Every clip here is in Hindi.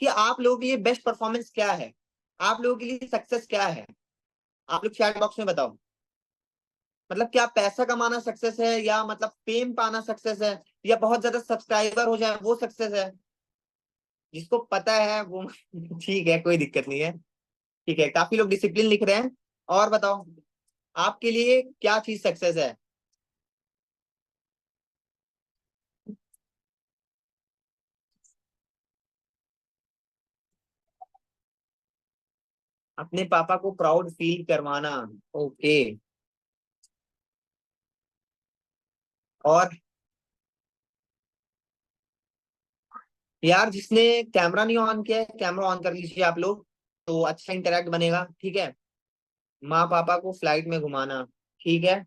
कि आप लोगों के लिए बेस्ट परफॉर्मेंस क्या है, आप लोगों के लिए सक्सेस क्या है। आप लोग चैट बॉक्स में बताओ। मतलब क्या पैसा कमाना सक्सेस है, या मतलब फेम पाना सक्सेस है, या बहुत ज्यादा सब्सक्राइबर हो जाए वो सक्सेस है। जिसको पता है वो ठीक है, कोई दिक्कत नहीं है। ठीक है, काफी लोग डिसिप्लिन लिख रहे हैं। और बताओ, आपके लिए क्या चीज सक्सेस है। अपने पापा को प्राउड फील करवाना। ओके। और यार, जिसने कैमरा नहीं ऑन किया है, कैमरा ऑन कर लीजिए आप लोग, तो अच्छा इंटरेक्ट बनेगा। ठीक है। माँ पापा को फ्लाइट में घुमाना। ठीक है।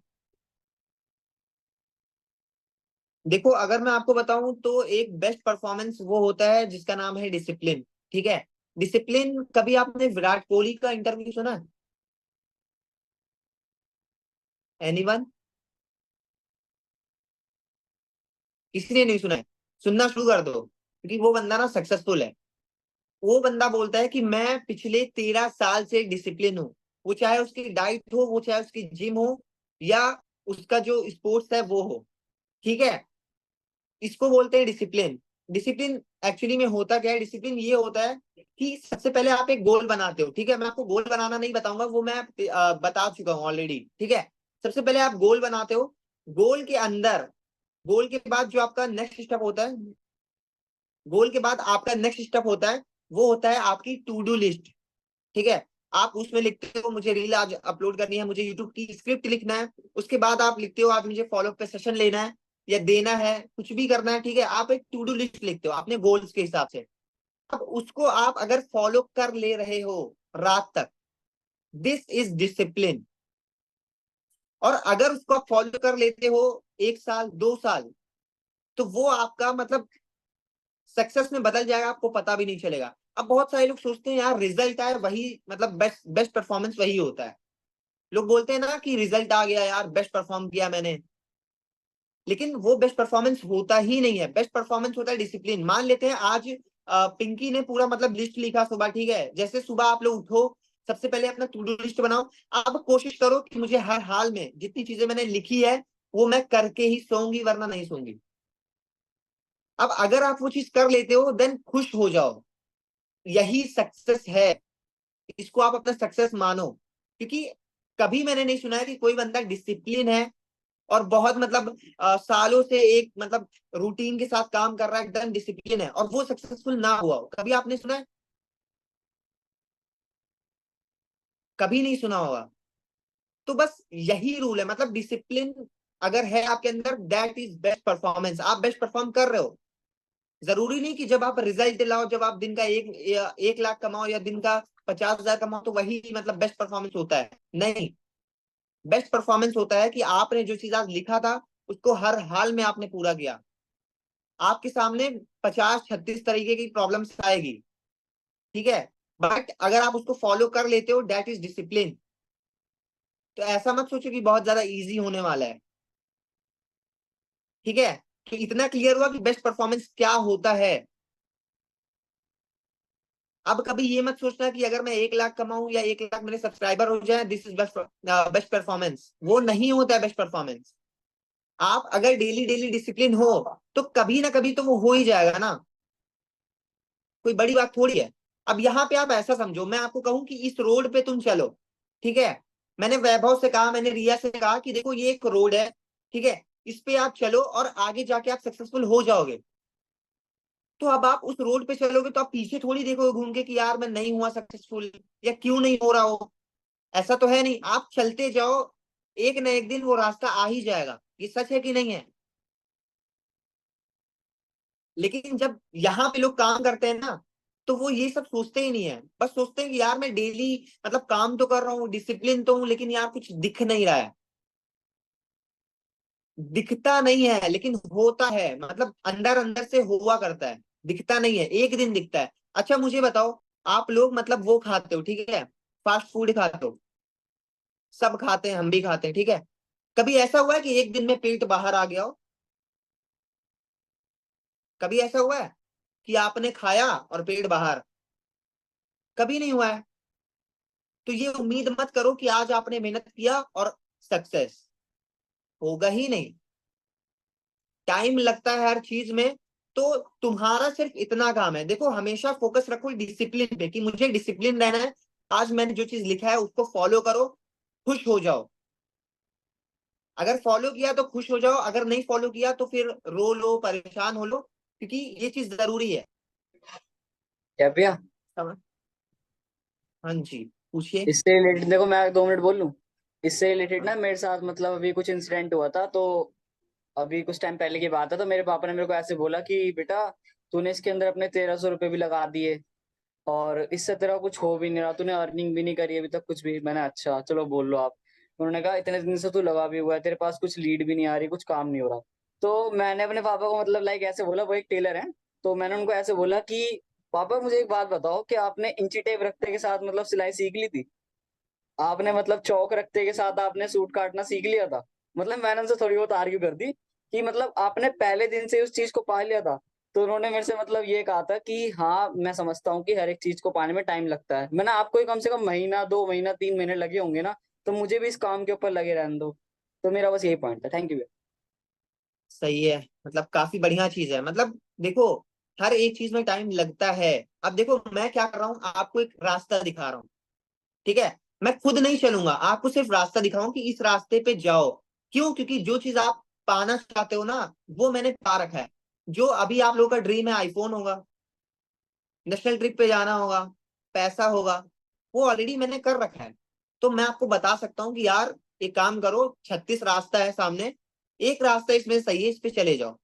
देखो, अगर मैं आपको बताऊं तो एक बेस्ट परफॉर्मेंस वो होता है जिसका नाम है डिसिप्लिन। ठीक है। डिसिप्लिन, कभी आपने विराट कोहली का इंटरव्यू सुना? एनीवन? किसी ने नहीं सुना है? सुनना शुरू कर दो, क्योंकि वो बंदा ना सक्सेसफुल है। वो बंदा बोलता है कि मैं पिछले 13 साल से डिसिप्लिन हूँ। वो चाहे उसकी डाइट हो, वो चाहे उसकी जिम हो, या उसका जो स्पोर्ट्स है वो हो। ठीक है। इसको बोलते हैं डिसिप्लिन। डिसिप्लिन एक्चुअली में होता क्या है? डिसिप्लिन ये होता है कि सबसे पहले आप एक गोल बनाते हो। ठीक है, मैं आपको गोल बनाना नहीं बताऊंगा, वो मैं बता चुका हूँ ऑलरेडी। ठीक है। सबसे पहले आप गोल बनाते हो। गोल के अंदर, गोल के बाद जो आपका नेक्स्ट स्टेप होता है, गोल के बाद आपका नेक्स्ट स्टेप होता है, वो होता है आपकी टू डू लिस्ट। ठीक है। आप उसमें लिखते हो मुझे रील आज अपलोड करनी है, मुझे यूट्यूब की स्क्रिप्ट लिखना है। उसके बाद आप लिखते हो आज मुझे फॉलो पे सेशन लेना है या देना है, कुछ भी करना है। ठीक है, आप एक टू डू लिस्ट लिखते हो अपने गोल्स के हिसाब से। अब उसको आप अगर फॉलो कर ले रहे हो रात तक, दिस इज डिसिप्लिन। और अगर उसको आप फॉलो कर लेते हो 1 साल 2 साल, तो वो आपका मतलब सक्सेस में बदल जाएगा, आपको पता भी नहीं चलेगा। अब बहुत सारे लोग सोचते हैं यार रिजल्ट आए वही मतलब बेस्ट बेस्ट परफॉर्मेंस वही होता है। लोग बोलते हैं ना कि रिजल्ट आ गया यार, बेस्ट परफॉर्म किया मैंने। लेकिन वो बेस्ट परफॉर्मेंस होता ही नहीं है। बेस्ट परफॉर्मेंस होता है डिसिप्लिन। मान लेते हैं आज पिंकी ने पूरा मतलब लिस्ट लिखा सुबह। ठीक है, जैसे सुबह आप लोग उठो, सबसे पहले अपना टू डू लिस्ट बनाओ। अब कोशिश करो कि मुझे हर हाल में जितनी चीजें मैंने लिखी है वो मैं करके ही सोऊंगी, वरना नहीं सोऊंगी। अब अगर आप वो चीज कर लेते हो, देन खुश हो जाओ। यही सक्सेस है। इसको आप अपना सक्सेस मानो। क्योंकि कभी मैंने नहीं सुना है कि कोई बंदा डिसिप्लिन है और बहुत मतलब सालों से एक मतलब रूटीन के साथ काम कर रहा है, एकदम डिसिप्लिन है, और वो सक्सेसफुल ना हुआ हो। कभी आपने सुना है? कभी नहीं सुना होगा। तो बस यही रूल है, मतलब डिसिप्लिन अगर है आपके अंदर, दैट इज बेस्ट परफॉर्मेंस। आप बेस्ट परफॉर्म कर रहे हो। जरूरी नहीं कि जब आप रिजल्ट लाओ, जब आप दिन का 1 लाख कमाओ या दिन का 50,000 कमाओ तो वही मतलब बेस्ट परफॉर्मेंस होता है। नहीं। बेस्ट परफॉर्मेंस होता है कि आपने जो चीज आज लिखा था उसको हर हाल में आपने पूरा किया। आपके सामने 50 36 तरीके की प्रॉब्लम्स आएगी। ठीक है। बट अगर आप उसको फॉलो कर लेते हो, दैट इज डिसिप्लिन। तो ऐसा मत सोचो कि बहुत ज्यादा इजी होने वाला है। ठीक है। तो इतना क्लियर हुआ कि बेस्ट परफॉर्मेंस क्या होता है। अब कभी ये मत सोचना कि अगर मैं 1 लाख कमाऊं या 1 लाख मेरे सब्सक्राइबर हो जाए, this is best best performance. वो नहीं होता है बेस्ट परफॉर्मेंस। आप अगर डेली डेली डिसिप्लिन हो, तो कभी ना कभी तो वो हो ही जाएगा ना। कोई बड़ी बात थोड़ी है। अब यहाँ पे आप ऐसा समझो, मैं आपको कहूं कि इस रोड पे तुम चलो। ठीक है। मैंने वैभव से कहा, मैंने रिया से कहा कि देखो ये एक रोड है। ठीक है। इस पे आप चलो और आगे जाके आप सक्सेसफुल हो जाओगे। तो अब आप उस रोड पे चलोगे तो आप पीछे थोड़ी देखोगे घूम के कि यार मैं नहीं हुआ सक्सेसफुल, या क्यों नहीं हो रहा हो। ऐसा तो है नहीं, आप चलते जाओ। एक ना एक दिन वो रास्ता आ ही जाएगा। ये सच है कि नहीं है? लेकिन जब यहाँ पे लोग काम करते हैं ना, तो वो ये सब सोचते ही नहीं है। बस सोचते हैं कि यार मैं डेली मतलब काम तो कर रहा हूँ, डिसिप्लिन तो हूँ, लेकिन यार कुछ दिख नहीं रहा है। दिखता नहीं है लेकिन होता है, मतलब अंदर अंदर से हुआ करता है। दिखता नहीं है, एक दिन दिखता है। अच्छा मुझे बताओ, आप लोग मतलब वो खाते हो, ठीक है, फास्ट फूड खाते हो। सब खाते हैं, हम भी खाते हैं। ठीक है। कभी ऐसा हुआ है कि एक दिन में पेट बाहर आ गया हो? कभी ऐसा हुआ है? कि आपने खाया और पेट बाहर, कभी नहीं हुआ है। तो ये उम्मीद मत करो कि आज आपने मेहनत किया और सक्सेस होगा ही नहीं। टाइम लगता है हर चीज में। तो तुम्हारा सिर्फ इतना काम है, देखो हमेशा फोकस रखो डिसिप्लिन पे कि मुझे डिसिप्लिन रहना है। आज मैंने जो चीज लिखा है उसको फॉलो करो, खुश हो जाओ। अगर फॉलो किया तो खुश हो जाओ, अगर नहीं फॉलो किया तो फिर रो लो, परेशान हो लो, क्योंकि ये चीज जरूरी है। क्या भैया? समझ? हाँ जी, पूछिए। इससे रिलेटेड देखो, मैं 2 मिनट बोल लूं। इससे रिलेटेड ना मेरे साथ मतलब अभी कुछ इंसिडेंट हुआ था। तो अभी कुछ टाइम पहले की बात है, तो मेरे पापा ने मेरे को ऐसे बोला कि बेटा, तूने इसके अंदर अपने 1300 रुपये भी लगा दिए और इससे तेरा कुछ हो भी नहीं रहा, तूने अर्निंग भी नहीं करी अभी तक कुछ भी। मैंने अच्छा चलो बोल लो आप। उन्होंने कहा इतने दिन से तू लगा भी हुआ है, तेरे पास कुछ लीड भी नहीं आ रही, कुछ काम नहीं हो रहा। तो मैंने अपने पापा को मतलब लाइक ऐसे बोला, वो एक टेलर है। तो मैंने उनको ऐसे बोला कि पापा मुझे एक बात बताओ कि आपने इंची टेप रखते के साथ मतलब सिलाई सीख ली थी? आपने मतलब चौक रखते के साथ आपने सूट काटना सीख लिया था? मतलब मैंने उनसे थोड़ी बहुत आर्ग्यू कर दी कि मतलब आपने पहले दिन से उस चीज को पा लिया था। तो उन्होंने मेरे से मतलब ये कहा था कि हाँ मैं समझता हूँ कि हर एक चीज को पाने में टाइम लगता है। मैंने आपको ही कम से कम महीना, 2 महीना, 3 महीने लगे होंगे ना, तो मुझे भी इस काम के ऊपर लगे रहने दो। तो मेरा बस यही पॉइंट था। Thank you. सही है, मतलब काफी बढ़िया चीज है। मतलब देखो, हर एक चीज में टाइम लगता है। अब देखो मैं क्या कर रहा हूँ, आपको एक रास्ता दिखा रहा हूँ, ठीक है। मैं खुद नहीं चलूंगा, आपको सिर्फ रास्ता दिखाऊं कि इस रास्ते पे जाओ। क्यों? क्योंकि जो चीज आप पाना चाहते हो ना, वो मैंने पा रखा है। जो अभी आप लोगों का ड्रीम है, आईफोन होगा, नेशनल ट्रिप पे जाना होगा, पैसा होगा, वो ऑलरेडी मैंने कर रखा है। तो मैं आपको बता सकता हूँ कि यार एक काम करो, 36 रास्ता है सामने, एक रास्ता इसमें सही है, इस पे चले जाओ।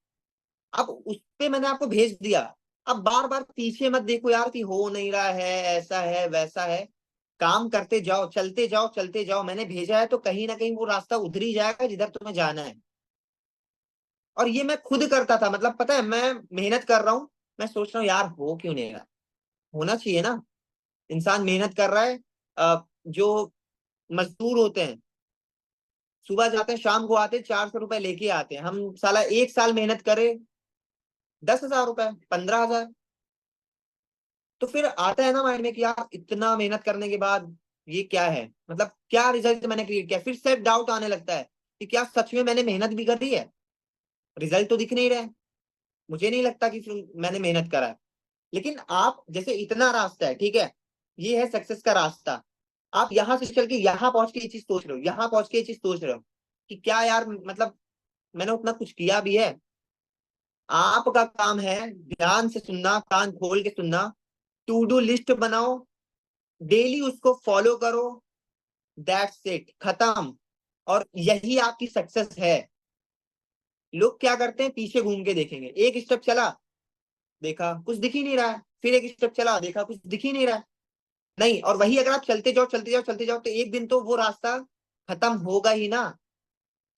अब उस पे मैंने आपको भेज दिया। अब बार बार पीछे मत देखो यार कि हो नहीं रहा है, ऐसा है वैसा है। काम करते जाओ, चलते जाओ, चलते जाओ। मैंने भेजा है तो कहीं ना कहीं वो रास्ता उधर ही जाएगा जिधर तुम्हें जाना है। और ये मैं खुद करता था, मतलब पता है मैं मेहनत कर रहा हूँ, मैं सोच रहा हूँ यार हो क्यों नहीं रहा। होना चाहिए ना। इंसान मेहनत कर रहा है। जो मजदूर होते हैं, सुबह जाते हैं शाम को आते हैं, 400 रुपए लेके आते हैं। हम साला एक साल मेहनत करे, 10,000 रुपए, 15,000। तो फिर आता है ना माइंड में कि यार इतना मेहनत करने के बाद ये क्या है, मतलब क्या रिजल्ट मैंने क्रिएट किया। फिर सेल्फ डाउट आने लगता है कि क्या सच में मैंने मेहनत भी करी है, रिजल्ट तो दिख नहीं रहे। मुझे नहीं लगता कि फिर मैंने मेहनत करा है। लेकिन आप जैसे इतना रास्ता है, ठीक है, ये है सक्सेस का रास्ता। आप यहां से चल के यहां पहुंच के ये चीज सोच रहे हो, यहां पहुंच के ये चीज सोच रहे हो कि क्या यार, मतलब मैंने उतना कुछ किया भी है। आपका काम है ध्यान से सुनना, कान खोल के सुनना, टू डू लिस्ट बनाओ, डेली उसको फॉलो करो, दैट्स इट, खत्म। और यही आपकी सक्सेस है। लोग क्या करते हैं, पीछे घूम के देखेंगे, एक स्टेप चला, देखा कुछ दिख ही नहीं रहा है, फिर एक स्टेप चला, देखा कुछ दिख ही नहीं रहा है। नहीं, और वही अगर आप चलते जाओ, चलते जाओ, चलते जाओ, तो एक दिन तो वो रास्ता खत्म होगा ही ना।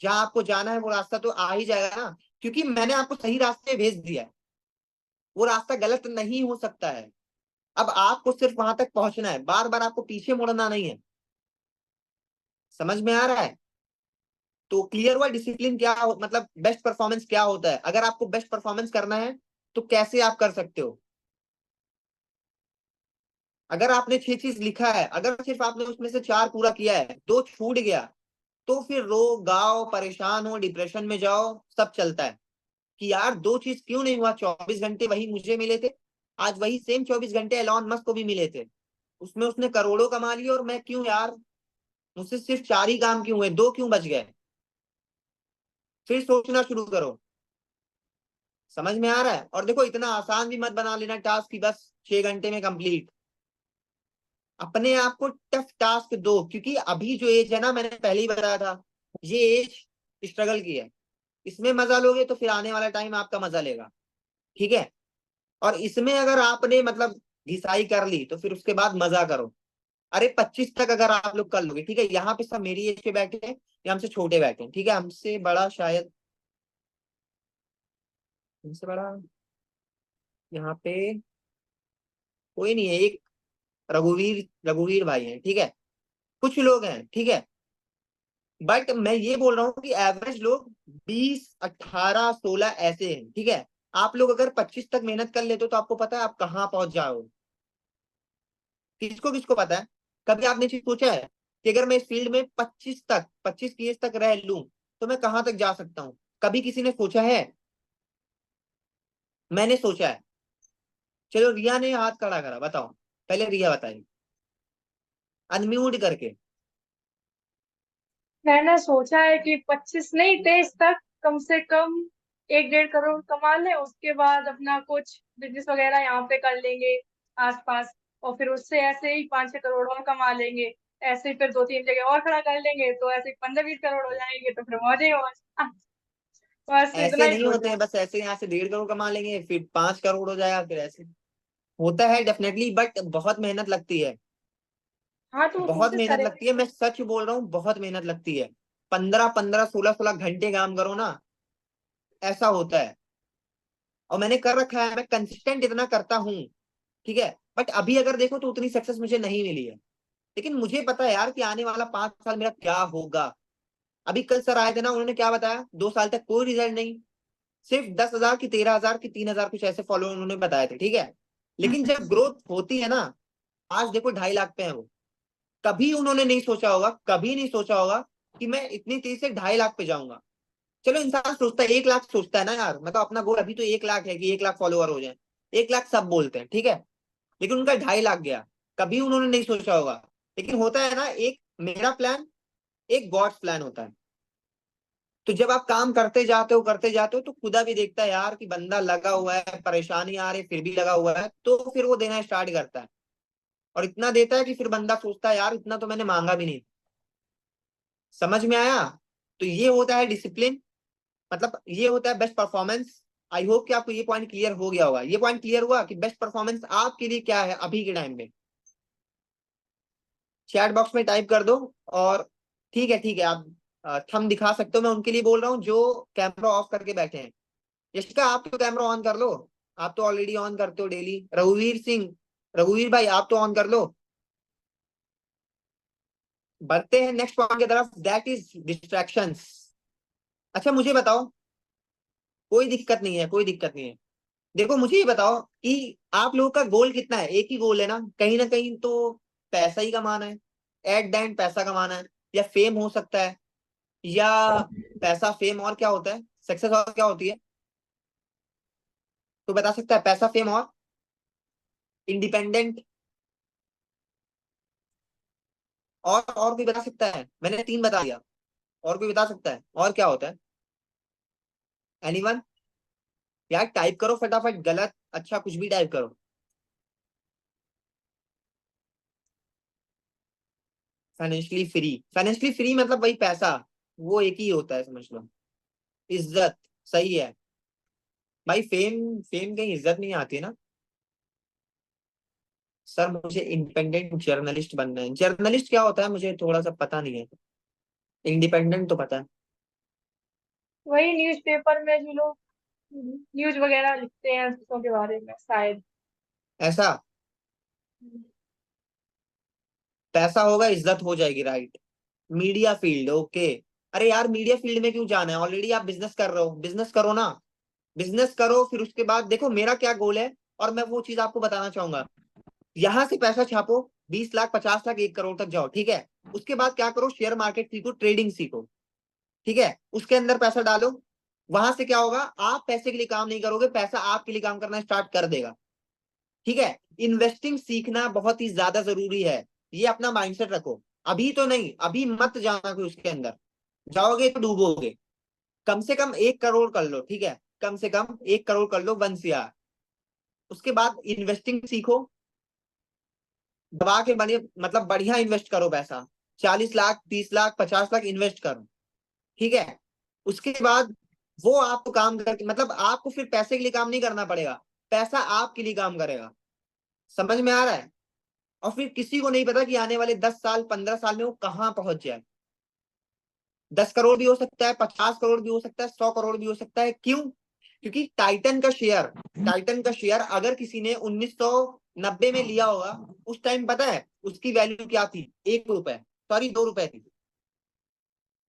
जहां आपको जाना है वो रास्ता तो आ ही जाएगा ना, क्योंकि मैंने आपको सही रास्ते भेज दिया है। वो रास्ता गलत नहीं हो सकता है। अब आपको सिर्फ वहां तक पहुंचना है, बार बार आपको पीछे मुड़ना नहीं है। समझ में आ रहा है? तो क्लियर हुआ डिसिप्लिन क्या मतलब बेस्ट परफॉर्मेंस क्या होता है। अगर आपको बेस्ट परफॉर्मेंस करना है तो कैसे आप कर सकते हो। अगर आपने 6 चीज लिखा है, अगर सिर्फ आपने उसमें से 4 पूरा किया है, 2 छूट गया, तो फिर रो गाओ, परेशान हो, डिप्रेशन में जाओ, सब चलता है कि यार 2 चीज क्यों नहीं हुआ। 24 घंटे वही मुझे मिले थे, आज वही सेम 24 घंटे एलॉन मस्क को भी मिले थे। उसमें उसने करोड़ों कमा लिए और मैं क्यों यार, मुझसे सिर्फ 4 ही काम क्यों हुए, 2 क्यों बच गए। फिर सोचना शुरू करो। समझ में आ रहा है? और देखो इतना आसान भी मत बना लेना टास्क की बस 6 घंटे में कंप्लीट। अपने आप को टफ टास्क दो, क्योंकि अभी जो एज है ना, मैंने पहले ही बताया था, ये एज स्ट्रगल की है। इसमें मजा लोगे तो फिर आने वाला टाइम आपका मजा लेगा, ठीक है। और इसमें अगर आपने मतलब घिसाई कर ली तो फिर उसके बाद मजा करो। अरे 25 तक अगर आप लोग कर लोगे, ठीक है, यहाँ पे सब मेरी एज पे बैठे हैं या हमसे छोटे बैठे हैं, ठीक है, हमसे बड़ा शायद, हमसे बड़ा यहाँ पे कोई नहीं है। एक रघुवीर रघुवीर भाई है, ठीक है, कुछ लोग हैं, ठीक है। बट मैं ये बोल रहा हूँ कि एवरेज लोग 20, 18, 16 ऐसे हैं, ठीक है। आप लोग अगर 25 तक मेहनत कर लेते हो तो आपको पता है आप कहाँ पहुंच जाओ। किसको किसको पता है? कभी आपने चीज सोचा है कि अगर मैं इस फील्ड में 25 पीएस तक रह लूं तो मैं कहां तक जा सकता हूं? कभी किसी ने सोचा है? मैंने सोचा है। चलो रिया ने हाथ खड़ा करा, बताओ। पहले रिया बताइए, अनम्यूट करके। मैंने सोचा है कि 25 नहीं 23 तक कम से कम 1-1.5 करोड़ कमा ले, उसके बाद अपना कुछ बिजनेस वगैरह यहाँ पे कर लेंगे आसपास, और फिर उससे ऐसे ही 5-6 करोड़ और कमा लेंगे। ऐसे ही फिर 2-3 जगह और खड़ा कर लेंगे तो ऐसे ही 15-20 करोड़ हो जाएंगे, तो फिर मौज ही मौज। बस इतना ऐसे ही नहीं होते सोचा। हैं बस ऐसे, यहाँ से 1.5 करोड़ कमा लेंगे फिर 5 करोड़ हो जाएगा, फिर ऐसे होता है डेफिनेटली, बट बहुत मेहनत लगती है। हाँ, तो वो बहुत कोशिश मेहनत करेंगे। लगती है, मैं सच बोल रहा हूँ, बहुत मेहनत लगती है। 15-15, 16-16 घंटे काम करो ना, ऐसा होता है। और मैंने कर रखा है, मैं कंसिस्टेंट इतना करता हूँ, ठीक है। बट अभी अगर देखो तो उतनी सक्सेस मुझे नहीं मिली है। लेकिन मुझे पता है यार कि आने वाला 5 साल मेरा क्या होगा। अभी कल सर आए थे ना, उन्होंने क्या बताया, 2 साल तक कोई रिजल्ट नहीं, सिर्फ 10,000 की, 13,000 की, 3,000 कुछ ऐसे फॉलोअर उन्होंने बताए थे, ठीक है। लेकिन जब ग्रोथ होती है ना, आज देखो 2.5 लाख पे है वो। कभी उन्होंने नहीं सोचा होगा, कभी नहीं सोचा होगा कि मैं इतनी तेजी से 2.5 लाख पे जाऊंगा। चलो इंसान सोचता है 1 लाख, सोचता है ना यार, मतलब अपना गोल अभी तो 1 लाख है कि 1 लाख फॉलोअर हो जाए। 1 लाख सब बोलते हैं, ठीक है। लेकिन उनका 2.5 लाख गया, कभी उन्होंने नहीं सोचा होगा। लेकिन होता है ना, एक मेरा प्लान, एक गॉड्स प्लान होता है। तो जब आप काम करते जाते हो तो खुदा भी देखता है यार कि बंदा लगा हुआ है, परेशानी आ रही फिर भी लगा हुआ है, तो फिर वो देना स्टार्ट करता है। और इतना देता है कि फिर बंदा सोचता है यार इतना तो मैंने मांगा भी नहीं। समझ में आया? तो ये होता है डिसिप्लिन, मतलब ये होता है बेस्ट परफॉर्मेंस। आई होप कि आपको ये पॉइंट क्लियर हो गया होगा। ये पॉइंट क्लियर हुआ कि बेस्ट परफॉर्मेंस आपके लिए क्या है अभी के टाइम में? चैट बॉक्स में टाइप कर दो। और ठीक है, ठीक है, आप थंब दिखा सकते हो, मैं उनके लिए बोल रहा हूँ जो कैमरा ऑफ करके बैठे हैं। यशिका आप तो कैमरा ऑन कर लो, आप तो ऑलरेडी ऑन करते हो डेली। रघुवीर सिंह, रघुवीर भाई आप तो ऑन कर लो। बढ़ते हैं नेक्स्ट पॉइंट की तरफ, दैट इज डिस्ट्रैक्शंस। अच्छा मुझे बताओ, कोई दिक्कत नहीं है, कोई दिक्कत नहीं है। देखो मुझे ये बताओ कि आप लोगों का गोल कितना है? एक ही गोल है ना कहीं तो पैसा ही कमाना है। एट द एंड पैसा कमाना है, या फेम हो सकता है, या पैसा फेम और क्या होता है, सक्सेस और क्या होती है? तो बता सकता है? पैसा फेम और इंडिपेंडेंट, और कोई बता सकता है? मैंने 3 बता दिया, और कोई बता सकता है और क्या होता है? एनीवन? यार टाइप करो फटाफट, गलत अच्छा कुछ भी टाइप करो। फाइनेंशियली फ्री, फाइनेंशियली फ्री मतलब वही पैसा, वो एक ही होता है, समझ लो। इज्जत, सही है भाई। फेम, फेम कहीं इज्जत नहीं आती है ना। सर मुझे इंडिपेंडेंट जर्नलिस्ट बनना है। जर्नलिस्ट क्या होता है मुझे थोड़ा सा पता नहीं है। इंडिपेंडेंट तो पता है। वही न्यूज़पेपर में जो लोग न्यूज वगैरह लिखते हैं उसके बारे में शायद। ऐसा? पैसा होगा, इज्जत हो जाएगी, राइट। Media field, okay. अरे यार मीडिया फील्ड में क्यों जाना है? ऑलरेडी आप बिजनेस कर रहे हो, बिजनेस करो ना। बिजनेस करो, फिर उसके बाद देखो मेरा क्या गोल है, और मैं वो चीज आपको बताना चाहूंगा। यहां से पैसा छापो, 20 लाख, 50 लाख, 1 करोड़ तक जाओ, ठीक है। उसके बाद क्या करो, शेयर मार्केट सीखो, ट्रेडिंग सीखो, ठीक है। उसके अंदर पैसा डालो। वहां से क्या होगा, आप पैसे के लिए काम नहीं करोगे, पैसा आपके लिए काम करना स्टार्ट कर देगा, ठीक है। इन्वेस्टिंग सीखना बहुत ही ज्यादा जरूरी है, ये अपना माइंडसेट रखो। अभी तो नहीं, अभी मत जाना कोई उसके अंदर, जाओगे तो डूबोगे। कम से कम 1 करोड़ कर लो, ठीक है। कम से कम 1 करोड़ कर लो, 1 CR। उसके बाद इन्वेस्टिंग सीखो, दबा के बने, मतलब बढ़िया इन्वेस्ट करो पैसा। 40 लाख, 30 लाख, 50 लाख इन्वेस्ट करो, ठीक है। उसके बाद वो आपको काम करके, मतलब आपको फिर पैसे के लिए काम नहीं करना पड़ेगा, पैसा आपके लिए काम करेगा। समझ में आ रहा है? और फिर किसी को नहीं पता कि आने वाले 10 साल, 15 साल में वो कहाँ पहुंच जाए। 10 करोड़ भी हो सकता है, 50 करोड़ भी हो सकता है, 100 करोड़ भी हो सकता है। क्यों? क्योंकि टाइटन का शेयर अगर किसी ने 1990 में लिया होगा, उस टाइम पता है उसकी वैल्यू क्या थी? 1 रुपए, सॉरी 2 रुपए थी।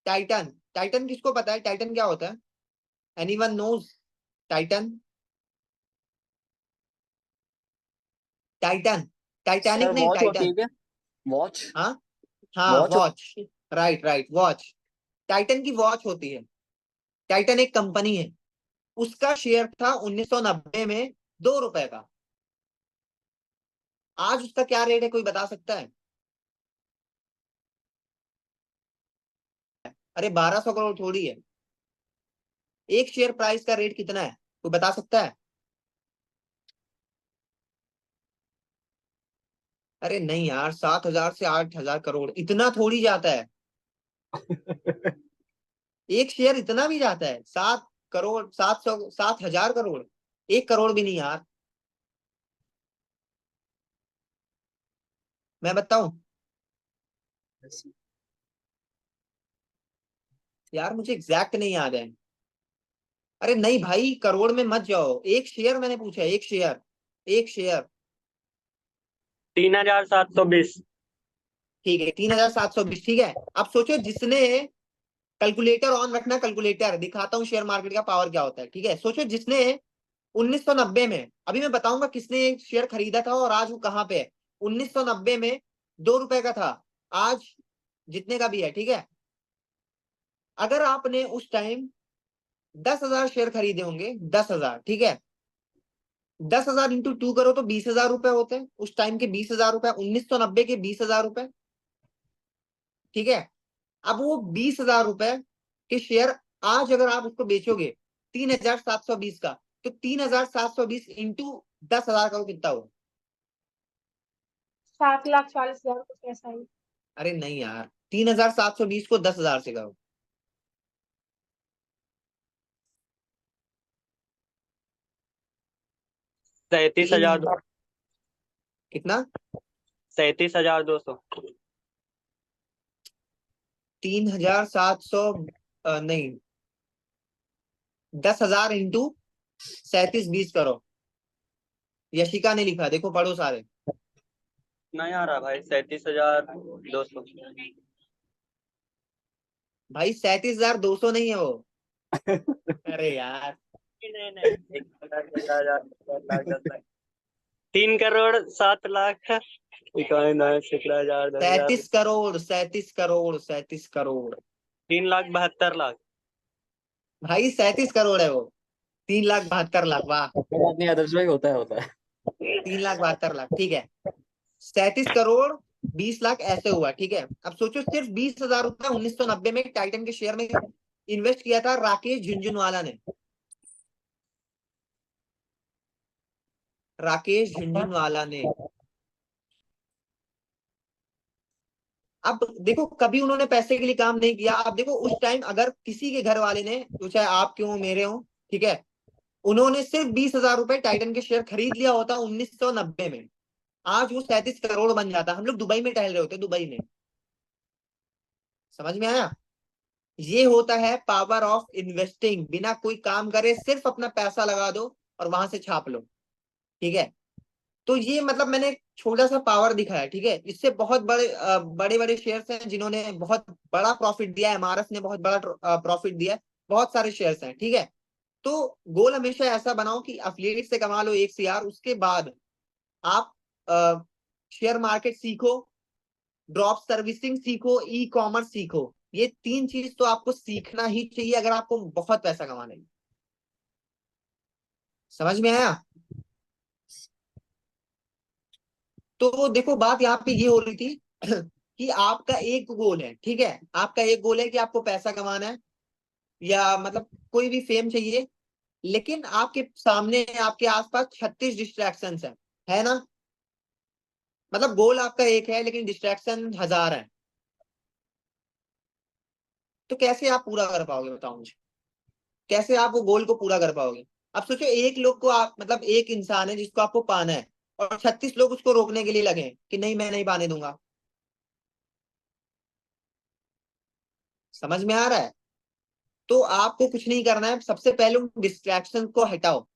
टाइटन, टाइटन किसको पता है टाइटन क्या होता है? Anyone knows Titan? Titan, Titanic sir नहीं, वॉच होती है टाइटन। क्या? वॉच? हाँ हाँ, watch? Watch. Right right, watch. Titan की वॉच होती है। टाइटन एक कंपनी है। उसका शेयर था 1990 में 2 रुपए का। आज उसका क्या रेट है, कोई बता सकता है? अरे 1200 करोड़ थोड़ी है। एक शेयर प्राइस का रेट कितना है, कोई बता सकता है? अरे नहीं यार, 7,000 से 8,000 करोड़, इतना थोड़ी जाता है। एक शेयर इतना भी जाता है? 7 करोड़, 700, 7,000 करोड़, 1 करोड़ भी नहीं यार। मैं बताऊं? यार मुझे एग्जैक्ट नहीं याद है। अरे नहीं भाई, करोड़ में मत जाओ, एक शेयर मैंने पूछा है, एक शेयर, एक शेयर। 3,720। ठीक है, 3,720, ठीक है। अब सोचो, जिसने, कैलकुलेटर ऑन रखना, कैलकुलेटर दिखाता हूँ शेयर मार्केट का पावर क्या होता है, ठीक है। सोचो, जिसने 1990 में, अभी मैं बताऊंगा किसने शेयर खरीदा था और आज वो कहां पे है। 1990 में 2 रुपए का था, आज जितने का भी है, ठीक है। अगर आपने उस टाइम 10,000 शेयर खरीदे होंगे, 10,000, ठीक है। 10,000 इंटू 2 करो तो 20,000 रुपए होते हैं उस टाइम के, 20,000 रुपए, 1990 के 20,000 रुपए, ठीक है। अब वो 20,000 रुपए के शेयर, आज अगर आप उसको बेचोगे 3,720 का, तो 3,720 इंटू 10,000 का वो कितना होगा? 7,40,000 कुछ ऐसा ही। अरे नहीं यार, 3,720 को 10,000 से करो। 37,000। कितना? 37,200। 3,700, नहीं, 10,000 इंटू 3720 करो। यशिका ने लिखा, देखो पढ़ो सारे। नहीं आ रहा भाई, 37,200। भाई 37,200 नहीं है वो। अरे यार, नहीं नहीं, 3,07,00,000, 17,00,000, 10,000। 37 करोड़, 37 करोड़, 37 करोड़। 3,72,00,000। भाई 37 करोड़ है वो। 3,72,00,000, वाह। कोई बात नहीं आदर्श भाई, होता है होता है। 3,72,00,000, ठीक है। 37 करोड़, 20 लाख ऐसे हुआ, ठीक है। अब सोचो, सिर्फ 20,000 रुपए 1990 में टाइटन के शेयर में इन्वेस्ट किया था राकेश झुनझुनवाला ने। राकेश झुनझुनवाला ने। अब देखो, कभी उन्होंने पैसे के लिए काम नहीं किया। अब देखो, उस टाइम अगर किसी के घर वाले ने, तो चाहे आप क्यों मेरे हो, ठीक है, उन्होंने सिर्फ 20,000 रुपए टाइटन के शेयर खरीद लिया होता 1990 में, आज वो 37 करोड़ बन जाता। हम लोग दुबई में टहल रहे होते, दुबई में। समझ में आया? ये होता है पावर ऑफ इन्वेस्टिंग। बिना कोई काम करे सिर्फ अपना पैसा लगा दो और वहां से छाप लो, ठीक है। तो ये मतलब मैंने एक छोटा सा पावर दिखाया, ठीक है। इससे बहुत बड़े बड़े बड़े शेयर्स हैं जिन्होंने बहुत बड़ा प्रॉफिट दिया है। एमआरएफ ने बहुत बड़ा प्रॉफिट दिया है। बहुत सारे शेयर्स हैं, ठीक है। तो गोल हमेशा ऐसा बनाओ कि अफिलिएट से कमा लो 1 से 8, उसके बाद आप शेयर मार्केट सीखो, ड्रॉप सर्विसिंग सीखो, ई कॉमर्स सीखो। ये 3 चीज तो आपको सीखना ही चाहिए अगर आपको बहुत पैसा कमाना है। समझ में आया? तो देखो, बात यहाँ पे ये हो रही थी कि आपका एक गोल है, ठीक है। आपका एक गोल है कि आपको पैसा कमाना है, या मतलब कोई भी फेम चाहिए। लेकिन आपके सामने, आपके आसपास 36 डिस्ट्रैक्शन है ना? मतलब गोल आपका एक है लेकिन डिस्ट्रैक्शन 1,000 है। तो कैसे आप पूरा कर पाओगे, बताओ मुझे। कैसे आप वो गोल को पूरा कर पाओगे? अब सोचो, एक लोग को आप, मतलब एक इंसान है जिसको आपको पाना है, और 36 लोग उसको रोकने के लिए लगे कि नहीं, मैं नहीं पाने दूंगा। समझ में आ रहा है? तो आपको कुछ नहीं करना है, सबसे पहले उन डिस्ट्रैक्शन को हटाओ।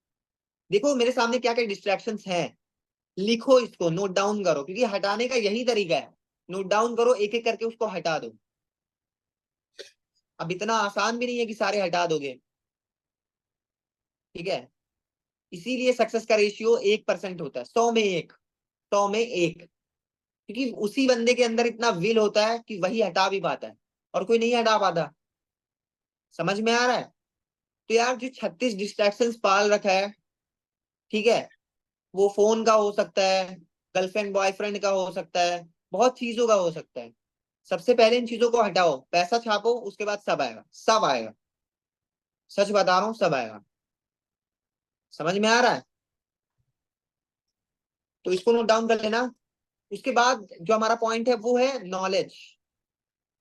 देखो मेरे सामने क्या क्या डिस्ट्रैक्शंस हैं, लिखो इसको, नोट डाउन करो, क्योंकि हटाने का यही तरीका है। नोट डाउन करो, एक एक करके उसको हटा दो। अब इतना आसान भी नहीं है कि सारे हटा दोगे, ठीक है। इसीलिए सक्सेस का रेशियो 1% होता है, 100 में 1। 100 में 1, क्योंकि उसी बंदे के अंदर इतना विल होता है कि वही हटा भी पाता है और कोई नहीं हटा पाता। समझ में आ रहा है? तो यार जो 36 डिस्ट्रैक्शंस पाल रखा है, ठीक है, वो फोन का हो सकता है, गर्लफ्रेंड बॉयफ्रेंड का हो सकता है, बहुत चीजों का हो सकता है। सबसे पहले इन चीजों को हटाओ, पैसा छापो, उसके बाद सब आएगा, सब आएगा। सच बता रहा हूँ, सब आएगा। समझ में आ रहा है? तो इसको नोट डाउन कर लेना। उसके बाद जो हमारा पॉइंट है वो है नॉलेज।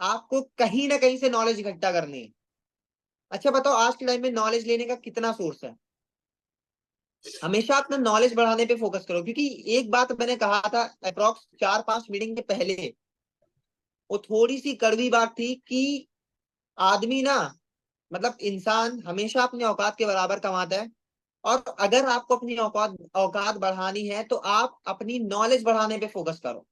आपको कहीं ना कहीं से नॉलेज इकट्ठा करनी है। अच्छा बताओ, आज के टाइम में नॉलेज लेने का कितना सोर्स है? हमेशा अपना नॉलेज बढ़ाने पे फोकस करो, क्योंकि एक बात मैंने कहा था अप्रोक्स 4-5 मीटिंग के पहले, वो थोड़ी सी कड़वी बात थी कि आदमी ना, मतलब इंसान हमेशा अपने औकात के बराबर कमाता है। और अगर आपको अपनी औकात औकात बढ़ानी है तो आप अपनी नॉलेज बढ़ाने पे फोकस करो।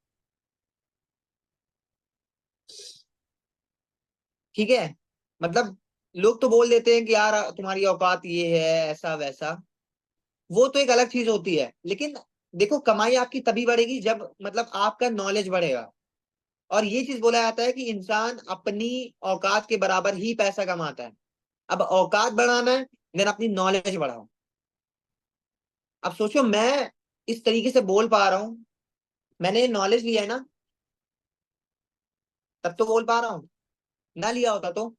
ठीक है? मतलब लोग तो बोल देते हैं कि यार तुम्हारी औकात ये है, ऐसा वैसा, वो तो एक अलग चीज होती है। लेकिन देखो, कमाई आपकी तभी बढ़ेगी जब मतलब आपका नॉलेज बढ़ेगा। और ये चीज बोला जाता है कि इंसान अपनी औकात के बराबर ही पैसा कमाता है। अब औकात बढ़ाना है, देन अपनी नॉलेज बढ़ाओ। अब सोचो, मैं इस तरीके से बोल पा रहा हूं, मैंने नॉलेज लिया है ना, तब तो बोल पा रहा हूं। ना लिया होता तो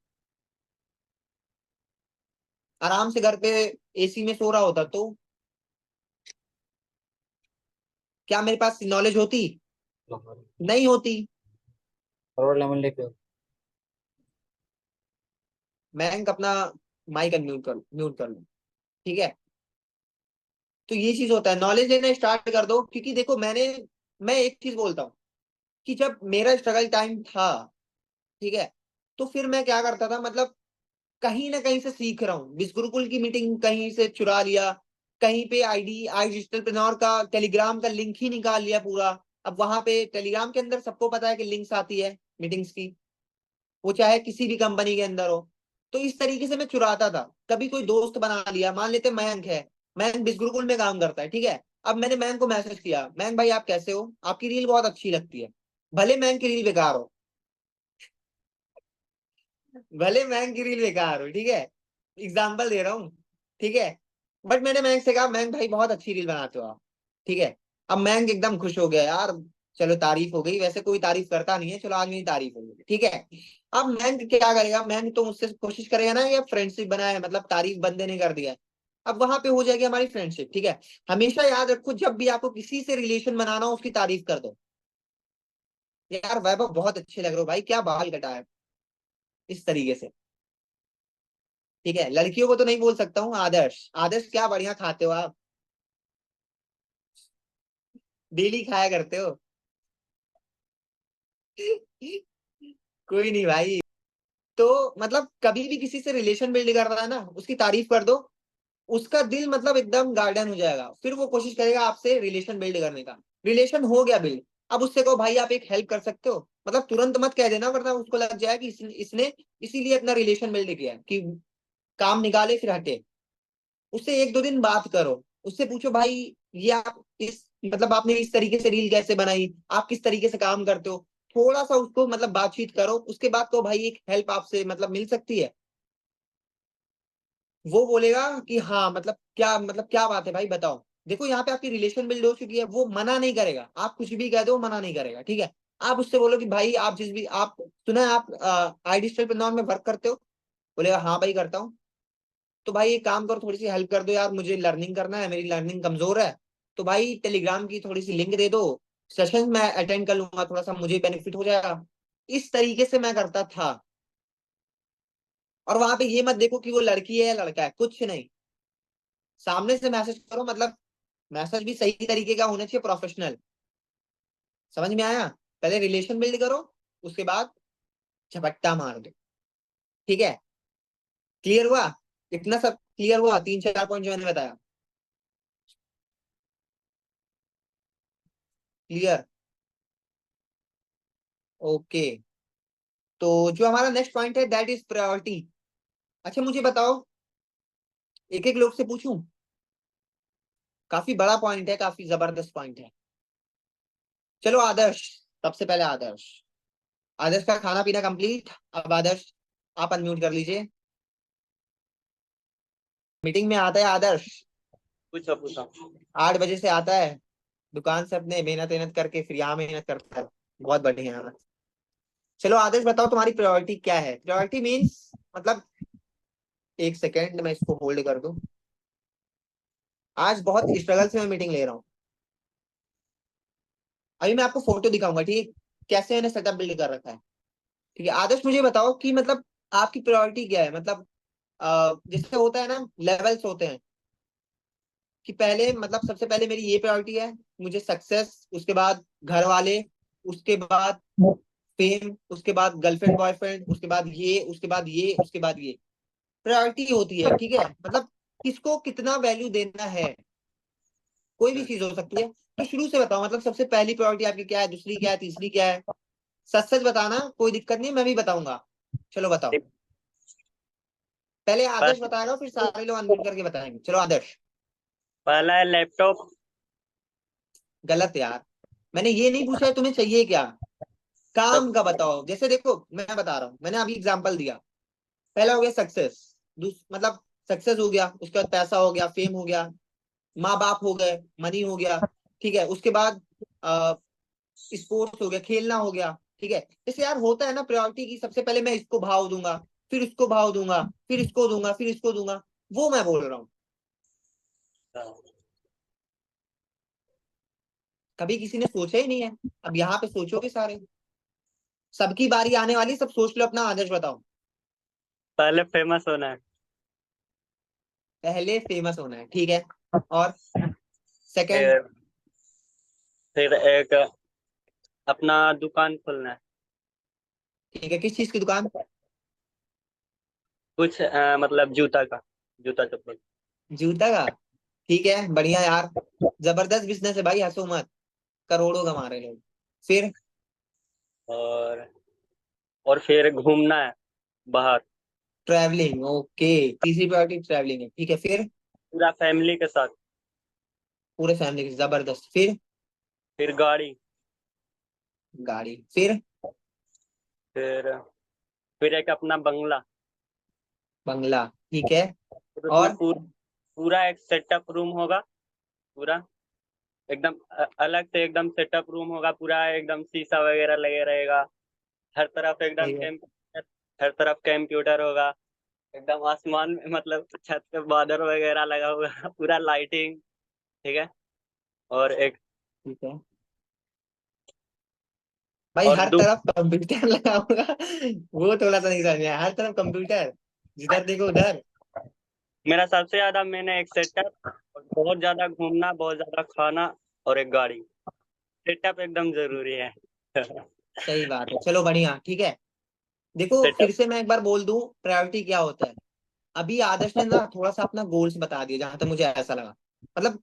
आराम से घर पे एसी में सो रहा होता तो क्या मेरे पास नॉलेज होती? नहीं होती। फॉरवर्ड लेमन लेके आओ। मैं अपना माइक म्यूट कर लूं। ठीक है? तो ये चीज होता है, नॉलेज लेना स्टार्ट कर दो। क्योंकि देखो, मैं एक चीज बोलता हूँ कि जब मेरा स्ट्रगल टाइम था, ठीक है, तो फिर मैं क्या करता था, मतलब कहीं ना कहीं से सीख रहा हूँ। बिस गुरुकुल की मीटिंग कहीं से चुरा लिया, कहीं पे आई डिजिटलप्रेन्योर का टेलीग्राम का लिंक ही निकाल लिया पूरा। अब वहां पे टेलीग्राम के अंदर सबको पता है कि लिंक्स आती है मीटिंग्स की, वो चाहे किसी भी कंपनी के अंदर हो। तो इस तरीके से मैं चुराता था। कभी कोई दोस्त बना लिया, मान लेते मयंक है, मयंक बिस गुरुकुल में काम करता है, ठीक है। अब मैंने मयंक को मैसेज किया, मयंक भाई आप कैसे हो, आपकी रील बहुत अच्छी लगती है। भले मयंक की रील बेकार हो, भले मयंक की रील बेकार हो, ठीक है, एग्जाम्पल दे रहा हूँ, ठीक है। बट मैंने मयंक से कहा, मयंक भाई बहुत अच्छी रील बनाते हो आप, ठीक है। अब मयंक एकदम खुश हो गया, यार चलो तारीफ हो गई, वैसे कोई तारीफ करता नहीं है, चलो आज मेरी तारीफ हो गई, ठीक है। अब मयंक क्या करेगा, मयंक तो मुझसे कोशिश करेगा ना, ये फ्रेंडशिप बनाए, मतलब तारीफ बंदे ने कर दिया है। अब वहां पे हो जाएगी हमारी फ्रेंडशिप, ठीक है। हमेशा याद रखो, जब भी आपको किसी से रिलेशन बनाना हो, उसकी तारीफ कर दो। यार वैभव बहुत अच्छे लग रहे हो भाई, क्या बाल कटाया, इस तरीके से, ठीक है। लड़कियों को तो नहीं बोल सकता हूँ, आदर्श आदर्श क्या बढ़िया खाते हो आप, डेली खाया करते हो। कोई नहीं भाई। तो मतलब कभी भी किसी से रिलेशन बिल्ड कर रहा है ना, उसकी तारीफ कर दो, उसका दिल मतलब एकदम गार्डन हो जाएगा, फिर वो कोशिश करेगा आपसे रिलेशन बिल्ड करने का। रिलेशन हो गया बिल्ड, अब उससे कहो भाई आप एक हेल्प कर सकते हो, मतलब तुरंत मत कह देना, वरना उसको लग जाए कि इसने इसीलिए अपना रिलेशन बिल्ड किया है कि काम निकाले फिर हटे। उससे 1-2 दिन बात करो, उससे पूछो भाई ये आप इस मतलब आपने इस तरीके से रील कैसे बनाई, आप किस तरीके से काम करते हो। थोड़ा सा उसको मतलब बातचीत करो, उसके बाद तो भाई एक हेल्प आपसे मतलब मिल सकती है। वो बोलेगा कि हाँ मतलब क्या बात है भाई बताओ। देखो यहाँ पे आपकी रिलेशन बिल्ड हो चुकी है, वो मना नहीं करेगा, आप कुछ भी कह दो मना नहीं करेगा, ठीक है। आप उससे बोलो कि भाई आप जिस भी आप सुना है आप आई डिजिटल में वर्क करते हो, बोलेगा हाँ भाई करता हूँ। तो भाई एक काम करो, थोड़ी सी हेल्प कर दो यार, मुझे लर्निंग करना है, मेरी लर्निंग कमजोर है। तो भाई टेलीग्राम की थोड़ी सी लिंक दे दो, सेशन मैं अटेंड कर लूंगा, थोड़ा सा मुझे बेनिफिट हो जाएगा। इस तरीके से मैं करता था। और वहां पे ये मत देखो कि वो लड़की है या लड़का है, कुछ नहीं, सामने से मैसेज करो, मतलब मैसेज भी सही तरीके का होना चाहिए, प्रोफेशनल। समझ में आया? पहले रिलेशन बिल्ड करो, उसके बाद झपट्टा मार दो, ठीक है। क्लियर हुआ? इतना सब क्लियर हुआ? 3-4 पॉइंट जो मैंने बताया, क्लियर? ओके। तो जो हमारा नेक्स्ट पॉइंट है दैट इज प्रायोरिटी। अच्छा मुझे बताओ, एक एक लोग से पूछूं, काफी बड़ा पॉइंट है, काफी जबरदस्त पॉइंट है। चलो आदर्श, सबसे पहले आदर्श, आदर्श का खाना पीना कंप्लीट। अब आदर्श आप अनम्यूट कर लीजिए। मीटिंग में आता है आदर्श, पूछो पूछो। 8 बजे से आता है, दुकान से अपने मेहनत मेहनत करके फिर यहाँ मेहनत करता है। बहुत बढ़िया है। चलो आदर्श बताओ तुम्हारी प्रायोरिटी क्या है। प्रायोरिटी मीन्स मतलब, एक सेकेंड मैं इसको होल्ड कर दूं। आज बहुत स्ट्रगल से मैं मीटिंग ले रहा हूँ। अभी मैं आपको फोटो दिखाऊंगा, ठीक है, कैसे मैंने सेटअप बिल्ड कर रखा है। ठीक है आदर्श, मुझे बताओ कि मतलब आपकी प्रायोरिटी क्या है। मतलब जैसे होता है ना, लेवल्स होते हैं कि पहले मतलब सबसे पहले मेरी ये प्रायोरिटी है, मुझे सक्सेस, उसके बाद घर वाले, उसके बाद फेम, उसके बाद गर्लफ्रेंड बॉयफ्रेंड, उसके बाद ये, उसके बाद ये, उसके बाद ये प्रायोरिटी होती है। ठीक है, मतलब किसको कितना वैल्यू देना है, कोई भी चीज हो सकती है। तो शुरू से बताओ, मतलब सबसे पहली प्रायोरिटी आपकी क्या है, दूसरी क्या है, तीसरी क्या है। सच सच बताना, कोई दिक्कत नहीं, मैं भी बताऊंगा। चलो बताओ। पहले आदर्श बताएगा, फिर सारे लोग अनम्यूट करके बताएंगे। चलो आदर्श। पहला है लैपटॉप। गलत यार, मैंने ये नहीं पूछा है तुम्हें चाहिए क्या, काम तब का बताओ। जैसे देखो मैं बता रहा हूँ, मैंने अभी एग्जांपल दिया। पहला हो गया सक्सेस, मतलब सक्सेस हो गया, उसके बाद पैसा हो गया, फेम हो गया, माँ बाप हो गए, मनी हो गया। ठीक है, उसके बाद स्पोर्ट्स हो गया, खेलना हो गया। ठीक है, जैसे यार होता है ना प्रायोरिटी की, सबसे पहले मैं इसको भाव दूंगा, फिर इसको भाव दूंगा, फिर इसको दूंगा, फिर इसको दूंगा। वो मैं बोल रहा हूँ। कभी किसी ने सोचा ही नहीं है, अब यहाँ पे सोचोगे सारे। सबकी बारी आने वाली, सब सोच लो अपना। आदर्श बताओ। पहले फेमस होना है। पहले फेमस होना है, ठीक है। और सेकंड। फिर फिर एक अपना दुकान खोलना है। ठीक है, किस चीज की दुकान। कुछ मतलब जूता का, जूता चप्पल। जूता का, ठीक है, बढ़िया यार। जबरदस्त बिजनेस है भाई, हंसो मत, करोड़ों कमा रहे लोग। फिर और और फिर घूमना है बाहर, ट्रैवलिंग, ओके, तीसरी प्रायोरिटी ट्रैवलिंग है। ठीक है, फिर पूरा फैमिली के साथ। पूरे फैमिली के, जबरदस्त। फिर गाड़ी। गाड़ी, फिर फिर फिर एक अपना बंगला। बंगला, ठीक है। फिर उसमें और पूरा एक सेटअप रूम होगा, पूरा एकदम अलग से एकदम सेटअप रूम होगा, पूरा एकदम शीशा वगैरह लगे रहेगा, हर तरफ एकदम सही है। कंप्यूटर, हर तरफ कंप्यूटर होगा, एकदम आसमान में मतलब छत पे बादल वगैरह लगा हुआ है, पूरा लाइटिंग। ठीक है। और एक ठीक है भाई, और हर दो तरफ कंप्यूटर लगा होगा, वो थोड़ा सा नहीं समझ में आया। हर तरफ कंप्यूटर, जिधर देखो उधर। मेरा सबसे ज्यादा मैंने एक सेटअप, और बहुत ज्यादा घूमना, बहुत ज्यादा खाना, और एक गाड़ी। सेटअप एकदम जरूरी है। सही बात है, चलो बढ़िया, ठीक है। देखो फिर सेटअप। से मैं एक बार बोल दूं प्रायोरिटी क्या होता है। अभी आदर्श ने ना थोड़ा सा अपना गोल्स बता दिया, जहां तक मुझे ऐसा लगा। मतलब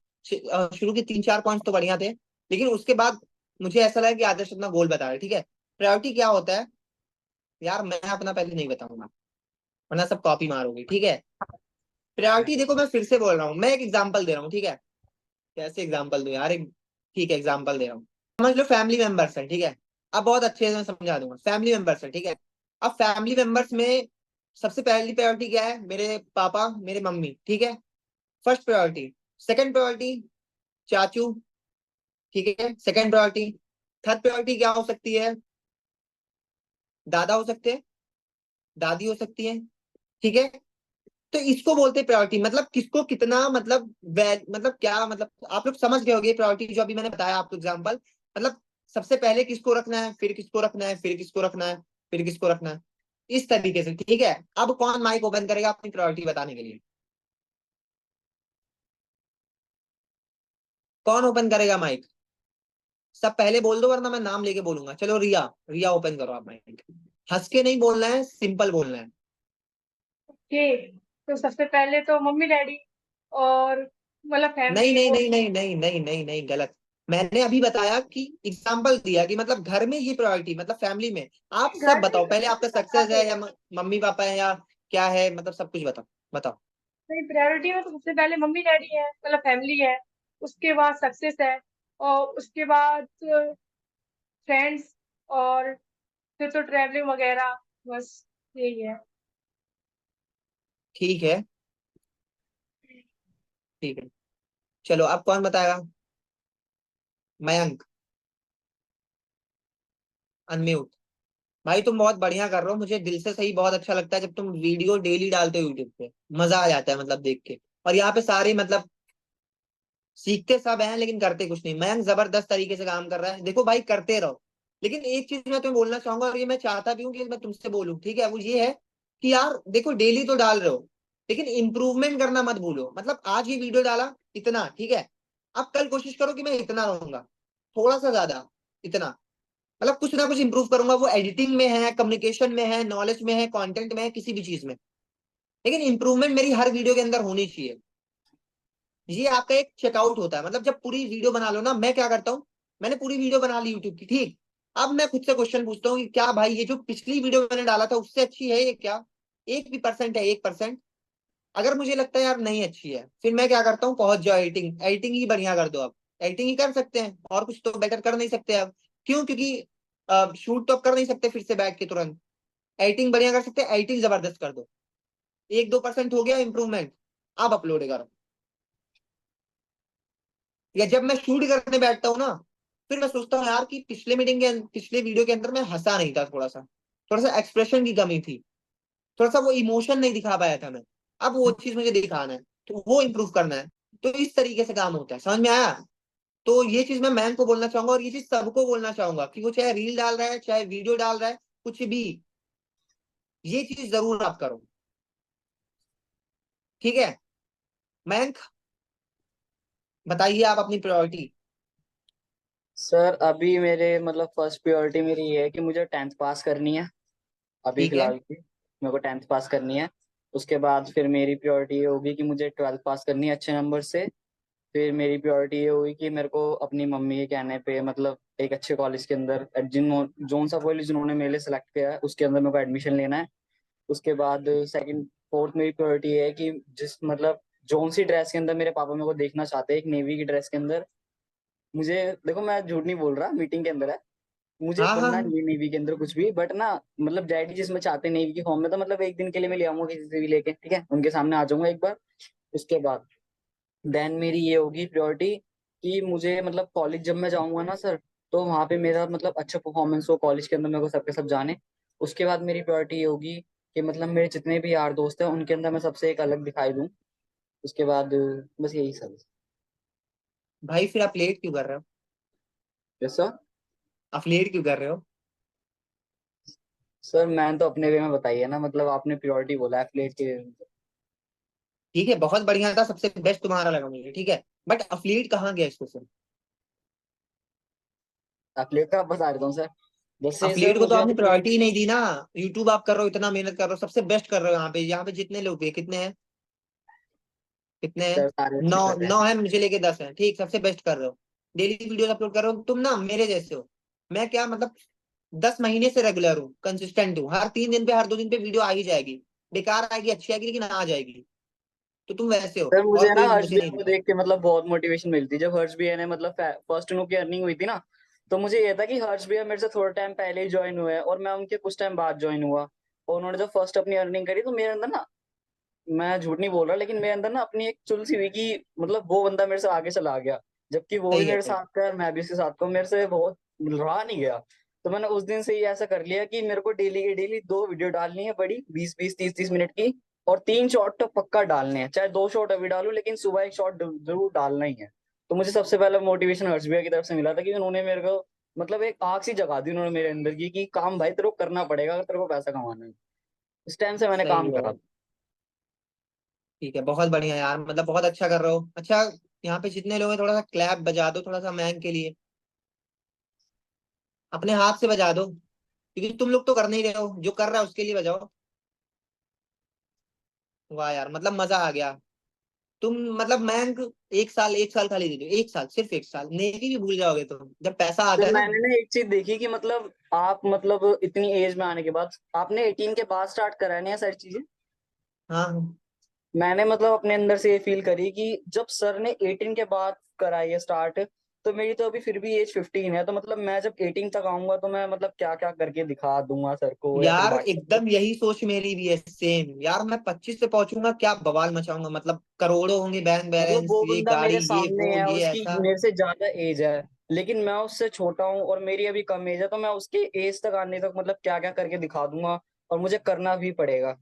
शुरू के 3-4 पॉइंट्स तो बढ़िया थे, लेकिन उसके बाद मुझे ऐसा लगा कि आदर्श अपना गोल बता रहे। ठीक है, प्रायोरिटी क्या होता है यार, मैं अपना पहले नहीं बताऊंगा, वरना सब कॉपी मारोगे। ठीक है, प्रायोरिटी देखो, मैं फिर से बोल रहा हूँ, मैं एक एग्जांपल दे रहा हूँ। ठीक है, कैसे एग्जांपल दूं यार, एक, ठीक है एग्जांपल दे रहा हूँ। समझ लो फैमिली मेंबर्स है, ठीक है। अब बहुत अच्छे से मैं समझा दूंगा, फैमिली मेंबर्स है, ठीक है। अब फैमिली मेंबर्स में सबसे पहली प्रायोरिटी क्या है, मेरे पापा, मेरे मम्मी, ठीक है, फर्स्ट प्रायोरिटी। सेकंड प्रायोरिटी चाचू, ठीक है, सेकंड प्रायोरिटी। थर्ड प्रायोरिटी क्या हो सकती है, दादा हो सकते हैं, दादी हो सकती है। ठीक है, तो इसको बोलते हैं प्रायोरिटी। मतलब किसको कितना, मतलब मतलब क्या, मतलब आप लोग समझ गए होंगे प्रायोरिटी जो अभी मैंने बताया आपको एग्जांपल। मतलब सबसे पहले किसको रखना है, फिर किसको रखना है, फिर किसको रखना है, फिर किसको रखना है, इस तरीके से। ठीक है, अब कौन माइक ओपन करेगा अपनी प्रायोरिटी बताने के लिए, कौन ओपन करेगा माइक। सब पहले बोल दो, वरना मैं नाम लेके बोलूंगा। चलो रिया, रिया ओपन करो आप माइक। हंस के नहीं बोलना है, सिंपल बोलना है। ओके, तो सबसे पहले तो मम्मी डैडी, और मतलब नहीं फैमिली नहीं वो। नहीं नहीं नहीं नहीं नहीं नहीं, गलत। मैंने अभी बताया कि एग्जाम्पल दिया कि मतलब घर में ये प्रायोरिटी, मतलब फैमिली में। आप सब घर में बताओ तो पहले, आपका सबसे सक्सेस है पहले, या मम्मी पापा है या क्या है, मतलब सब कुछ बताओ, बताओ। मेरी प्रायोरिटी में तो सबसे पहले मम्मी डैडी है, मतलब फैमिली है। उसके बाद सक्सेस है, और उसके बाद फ्रेंड्स, और फिर तो ट्रैवलिंग वगैरह, बस यही है। ठीक है, ठीक है। चलो अब कौन बताएगा? मयंक, अनम्यूट। भाई तुम बहुत बढ़िया कर रहे हो, मुझे दिल से सही बहुत अच्छा लगता है जब तुम वीडियो डेली डालते हो यूट्यूब पे। मजा आ जाता है मतलब देख के। और यहाँ पे सारे मतलब सीखते सब हैं लेकिन करते कुछ नहीं। मयंक जबरदस्त तरीके से काम कर रहा है, देखो भाई करते रहो। लेकिन एक चीज मैं तुम्हें बोलना चाहूंगा, और ये मैं चाहता भी हूँ कि मैं तुमसे बोलूँ, ठीक है? वो ये है कि यार देखो डेली तो डाल रहे हो, लेकिन इंप्रूवमेंट करना मत भूलो। मतलब आज ये वीडियो डाला इतना, ठीक है, अब कल कोशिश करो कि मैं इतना रहूंगा, थोड़ा सा ज्यादा, इतना। मतलब कुछ ना कुछ इंप्रूव करूंगा, वो एडिटिंग में है, कम्युनिकेशन में है, नॉलेज में है, कंटेंट में है, किसी भी चीज में। लेकिन इंप्रूवमेंट मेरी हर वीडियो के अंदर होनी चाहिए। ये आपका एक चेकआउट होता है। मतलब जब पूरी वीडियो बना लो ना, मैं क्या करता हूँ, मैंने पूरी वीडियो बना ली यूट्यूब की, ठीक। अब मैं खुद से क्वेश्चन पूछता हूँ कि क्या भाई ये जो पिछली वीडियो मैंने डाला था उससे अच्छी है ये क्या? 1% है, 1%। अगर मुझे लगता है यार नहीं अच्छी है, फिर मैं क्या करता हूँ, पहुंच जाओ एडिटिंग, एडिटिंग ही बढ़िया कर दो। अब एडिटिंग ही कर सकते हैं, और कुछ तो बेटर कर नहीं सकते अब। क्यों? क्योंकि शूट तो अब कर नहीं सकते फिर से बैठ के तुरंत। एडिटिंग बढ़िया कर सकते हैं, एडिटिंग जबरदस्त कर दो। 1-2% हो गया इंप्रूवमेंट, अब अपलोड करो। या जब मैं शूट करने बैठता हूँ ना, फिर मैं सोचता हूँ यार कि पिछले वीडियो के अंदर मैं हंसा नहीं था, थोड़ा सा एक्सप्रेशन की कमी थी, थोड़ा सा वो इमोशन नहीं दिखा पाया था मैं। अब वो चीज मुझे दिखाना है, तो वो इम्प्रूव करना है। तो इस तरीके से काम होता है, समझ में आया? तो ये चीज मैं मैम को बोलना चाहूंगा, और ये चीज सबको बोलना चाहूंगा कि वो चाहे रील डाल रहा है, चाहे वीडियो डाल रहा है, कुछ भी, ये चीज जरूर आप करो, ठीक है? मैंक, बताइए आप अपनी प्रायोरिटी। सर अभी मेरे मतलब फर्स्ट प्रायोरिटी मेरी ये है कि मुझे 10th पास करनी है अभी ठीक है, फिलहाल की। मेरे को 10th पास करनी है। उसके बाद फिर मेरी प्रायोरिटी ये होगी कि मुझे 12th पास करनी है अच्छे नंबर से। फिर मेरी प्रायोरिटी ये हुई कि मेरे को अपनी मम्मी के कहने पे मतलब एक अच्छे कॉलेज के अंदर जोन सा कॉलेज जिन्होंने मेरे लिए सेलेक्ट किया है उसके अंदर मेरे को एडमिशन लेना है। उसके बाद सेकंड फोर्थ मेरी प्रायोरिटी ये है कि जिस मतलब जोन सी ड्रेस के अंदर मेरे पापा मेरे को देखना चाहते हैं एक नेवी की ड्रेस के अंदर। मुझे देखो मैं झूठ नहीं बोल रहा, मीटिंग के अंदर है। मुझे हाँ हाँ बनना हाँ। नहीं है नेवी के अंदर कुछ भी, बट ना मतलब डैडी जिसमें चाहते हैं नेवी की फॉर्म में, तो मतलब एक दिन के लिए मैं ले आऊंगा किसी से भी लेके, ठीक है, उनके सामने आ जाऊंगा एक बार। उसके बाद देन मेरी ये होगी प्रायोरिटी कि मुझे मतलब कॉलेज जब मैं जाऊंगा ना सर, तो वहाँ पे मेरा मतलब अच्छा परफॉर्मेंस हो कॉलेज के अंदर, मेरे को सबके सब जाने। उसके बाद मेरी प्रायोरिटी ये होगी कि मतलब मेरे जितने भी यार दोस्त हैं उनके अंदर मैं सबसे एक अलग दिखाई दूं। उसके बाद बस यही सब। भाई फिर आप लेट क्यों कर रहे हो? जैसा आप लेट क्यों कर रहे हो? सर मैंने तो अपने वे में बताई है ना, मतलब आपने प्योरिटी बोला है फ्लेट के। ठीक है, बहुत बढ़िया था, सबसे बेस्ट तुम्हारा लगा मुझे, ठीक है। बट अफिलिएट कहाँ गया इसको सर? एफलेट का बता देता हूँ सर। जैसे सर अफिलिएट को तो मुझे आपने अभी प्रायोरिटी ही नहीं दी ना। यूट्यूब आप कर रहे हो, इतना मेहनत कर रहे हो, सबसे बेस्ट कर रहे हो। यहाँ पे जितने लोग हैं, कितने हैं, कितने हैं? सर सारे अच्छे 9, कर रहे 9 हैं। है, मुझे लेके 10 है, ठीक। सबसे बेस्ट कर रहे हो, डेली वीडियोस अपलोड कर रहे हो। तुम ना मेरे जैसे हो। मैं क्या मतलब 10 महीने से रेगुलर हूँ, कंसिस्टेंट हूँ, हर 3 दिन पे, हर 2 दिन पे वीडियो आ ही जाएगी। बेकार आएगी, अच्छी आएगी, लेकिन आ जाएगी। तो तुम वैसे हो, सर और मुझे ना कोई हर्ष मुझे भैया नहीं को दिखा। देख के मतलब बहुत मोटिवेशन मिलती है। जब हर्ष भैया ने मतलब फर्स्ट नो की अर्निंग हुई थी ना, तो मुझे ये था कि हर्ष भैया मेरे से थोड़ा टाइम पहले ही ज्वाइन हुए हैं और मैं उनके कुछ टाइम बाद ज्वाइन हुआ। और उन्होंने जब फर्स्ट अपनी अर्निंग करी तो मेरे अंदर ना, मैं झूठ नहीं बोल रहा, लेकिन मेरे अंदर ना अपनी एक चुल सी हुई कि मतलब वो बंदा मेरे से आगे चला गया। जबकि वो भी सही है, मेरे सही। साथ का और मैं भी उसके साथ का, मेरे से बहुत रहा नहीं गया। तो मैंने उस दिन से ही ऐसा कर लिया कि मेरे को डेली के डेली 2 वीडियो डालनी है बड़ी 20-20 30-30 मिनट की। और 3 शॉट तो पक्का डालने हैं, चाहे 2 शॉट अभी डालूं लेकिन सुबह एक शॉट जरूर डालना ही है। तो मुझे सबसे पहला मोटिवेशन हर्ष भैया की तरफ से मिला था कि उन्होंने मेरे को मतलब एक आग सी जगा दी उन्होंने मेरे अंदर की कि काम भाई तेरे को करना पड़ेगा अगर तेरे को पैसा कमाना है। इस टाइम से मैंने सही काम है, करा। ठीक है, बहुत बढ़िया यार, मतलब बहुत अच्छा कर रहे हो। अच्छा, यहाँ पे जितने लोग हैं थोड़ा सा क्लैप बजा दो, थोड़ा सा मैंक के लिए, अपने हाथ से बजा दो, क्योंकि तुम लोग तो कर नहीं रहे हो, जो कर रहा है उसके लिए बजाओ। वाह यार, मतलब मजा आ गया। तुम मतलब मैंक 1 साल, 1 साल खाली दे दो, 1 साल, सिर्फ 1 साल, नेकी भी भूल जाओगे तुम जब पैसा आता सर है ना। मैंने ना एक चीज देखी कि मतलब आप मतलब इतनी एज में आने के बाद आपने 18 के बाद स्टार्ट करा है ना ये सारी चीजें। हाँ हाँ। मैंने मतलब अपने अंदर से ये फील करी कि जब सर ने 18 के बाद करा ये स्टार्ट, तो मेरी तो अभी फिर भी एज 15 है, तो मतलब मैं जब 18 तक आऊंगा तो मैं मतलब क्या क्या करके दिखा दूंगा सर को या फिर यार बाकी सबको। एकदम यही सोच मेरी भी है, सेम यार। मैं 25 पे पहुंचूंगा, क्या बवाल मचाऊंगा, मतलब करोड़ों होंगे बैंक मतलब बैलेंस, वो ये बंदा गाड़ी, मेरे ये सामने वो है, ये उसकी ऐसा। मेरे से ज्यादा एज है, लेकिन मैं उससे छोटा हूँ और मेरी अभी कम एज है, तो मैं उसके एज तक आने तक मतलब क्या क्या करके दिखा दूंगा, और मुझे करना भी पड़ेगा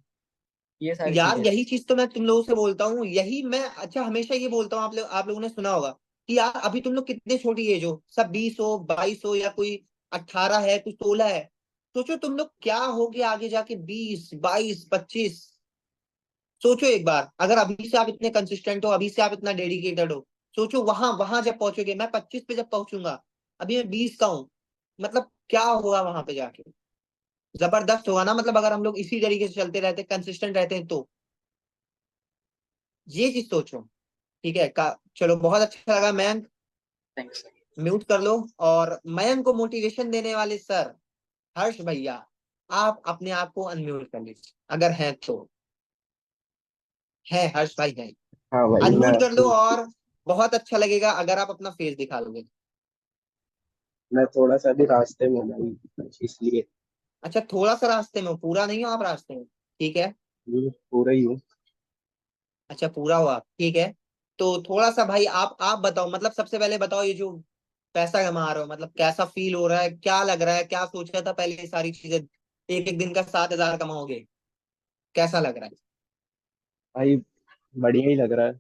ये सारी यार चीजें। यही चीज तो मैं तुम लोगों से बोलता हूँ, यही मैं अच्छा हमेशा ये बोलता हूँ। आप लोगों ने सुना होगा कि यार अभी तुम लोग कितने छोटी एज हो, सब 20 हो, 22 हो, या कोई 18 है, कोई 16 है। सोचो तुम लोग क्या होगे आगे जाके, 20, 22, 25। सोचो एक बार, अगर अभी से आप इतने कंसिस्टेंट हो, अभी से आप इतना डेडिकेटेड हो, सोचो वहां वहां जब पहुंचोगे। मैं 25 पे जब पहुंचूंगा, अभी मैं 20 का हूँ, मतलब क्या होगा वहां पे जाके। जबरदस्त होगा ना, मतलब अगर हम लोग इसी तरीके से चलते रहते, कंसिस्टेंट रहते हैं तो। ये चीज सोचो। ठीक है चलो, बहुत अच्छा लगा मयंक। थैंक्स। म्यूट कर लो। और मयंक को मोटिवेशन देने वाले सर हर्ष भैया, आप अपने आप को अनम्यूट कर लीजिए अगर हैं तो। है हर्ष भाई है, हाँ भाई अनम्यूट कर लो। और बहुत अच्छा लगेगा अगर आप अपना फेस दिखा लोगे। मैं थोड़ा सा भी रास्ते में हूँ भाई, इसलिए अच्छा थोड़ा सा रास्ते में हो, पूरा नहीं हो आप रास्ते में, ठीक है। पूरा ही हूँ। अच्छा पूरा हो आप, ठीक है। तो थोड़ा सा भाई आप बताओ, मतलब सबसे पहले बताओ, ये जो पैसा कमा रहे हो, मतलब कैसा फील हो रहा है, क्या लग रहा है, क्या सोच रहा था पहले, ये सारी चीजें, एक एक दिन का 7,000 कमाओगे, कैसा लग रहा भाई बढ़िया ही लग रहा है।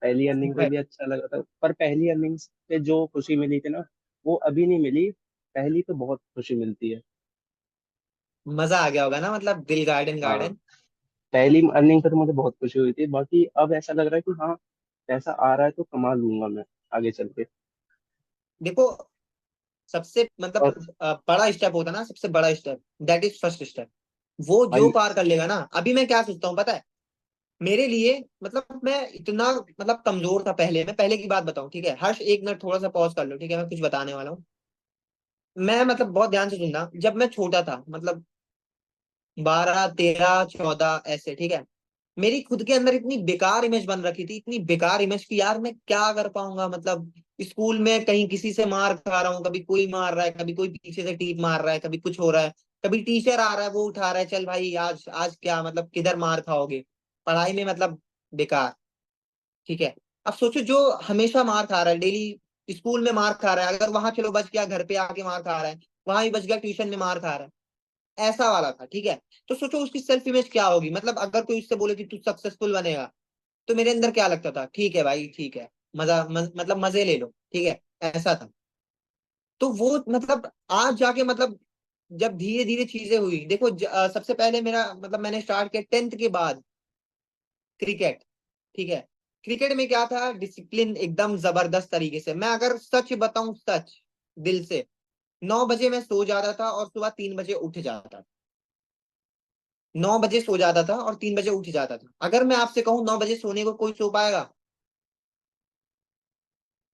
पहली अर्निंग पे है। भी अच्छा लगा था, पर पहली अर्निंग पे जो खुशी मिली थी ना, वो अभी नहीं मिली। पहली तो बहुत खुशी मिलती है। मजा आ गया होगा ना, मतलब दिल गार्डन हाँ, गार्डन। पहली अर्निंग पे तो मुझे बहुत खुशी हुई थी। बाकी अब ऐसा लग रहा है कि हाँ, पैसा आ रहा है तो कमा लूंगा मैं आगे चल के। देखो सबसे मतलब और बड़ा स्टेप होता है ना, सबसे बड़ा step, that is first step. वो जो भाई पार कर लेगा ना, अभी मैं क्या सोचता हूँ पता है, मेरे लिए मतलब मैं इतना मतलब कमजोर था पहले। मैं पहले की बात बताऊं, ठीक है हर्ष, एक मिनट थोड़ा सा पॉज कर लो, ठीक है, मैं कुछ बताने वाला हूँ। मैं मतलब बहुत ध्यान से सुनना, जब मैं छोटा था, मतलब 12, 13, 14 ऐसे, ठीक है, मेरी खुद के अंदर इतनी बेकार इमेज बन रखी थी, इतनी बेकार इमेज कि यार मैं क्या कर पाऊंगा, मतलब स्कूल में कहीं किसी से मार खा रहा हूँ, कभी कोई मार रहा है, कभी कोई पीछे से टीप मार रहा है, कभी कुछ हो रहा है, कभी टीचर आ रहा है वो उठा रहा है, चल भाई आज आज क्या मतलब किधर मार खाओगे, पढ़ाई में मतलब बेकार। ठीक है, अब सोचो जो हमेशा मार खा रहा है, डेली स्कूल में मार खा रहा है, अगर वहां चलो बच गया, घर पे आके मार खा रहा है, वहां भी बच गया, ट्यूशन में मार खा रहा है, ऐसा वाला था, ठीक है। तो सोचो उसकी सेल्फ इमेज क्या होगी, मतलब अगर कोई उससे बोले कि तू सक्सेसफुल बनेगा, तो मेरे अंदर क्या लगता था, ठीक है भाई ठीक है, मतलब मजे ले लो, ठीक है, ऐसा था। तो वो मतलब आज जाके मतलब जब धीरे धीरे चीजें हुई, देखो सबसे पहले मेरा मतलब मैंने स्टार्ट किया 10th के बाद क्रिकेट, ठीक है। क्रिकेट में क्या था, डिसिप्लिन एकदम जबरदस्त तरीके से। मैं अगर सच बताऊं, सच दिल से, 9 बजे मैं सो जाता था और सुबह 3 बजे उठ जाता था। 9 बजे सो जाता था और 3 बजे उठ जाता था। अगर मैं आपसे कहूं 9 बजे सोने को कोई सो पाएगा?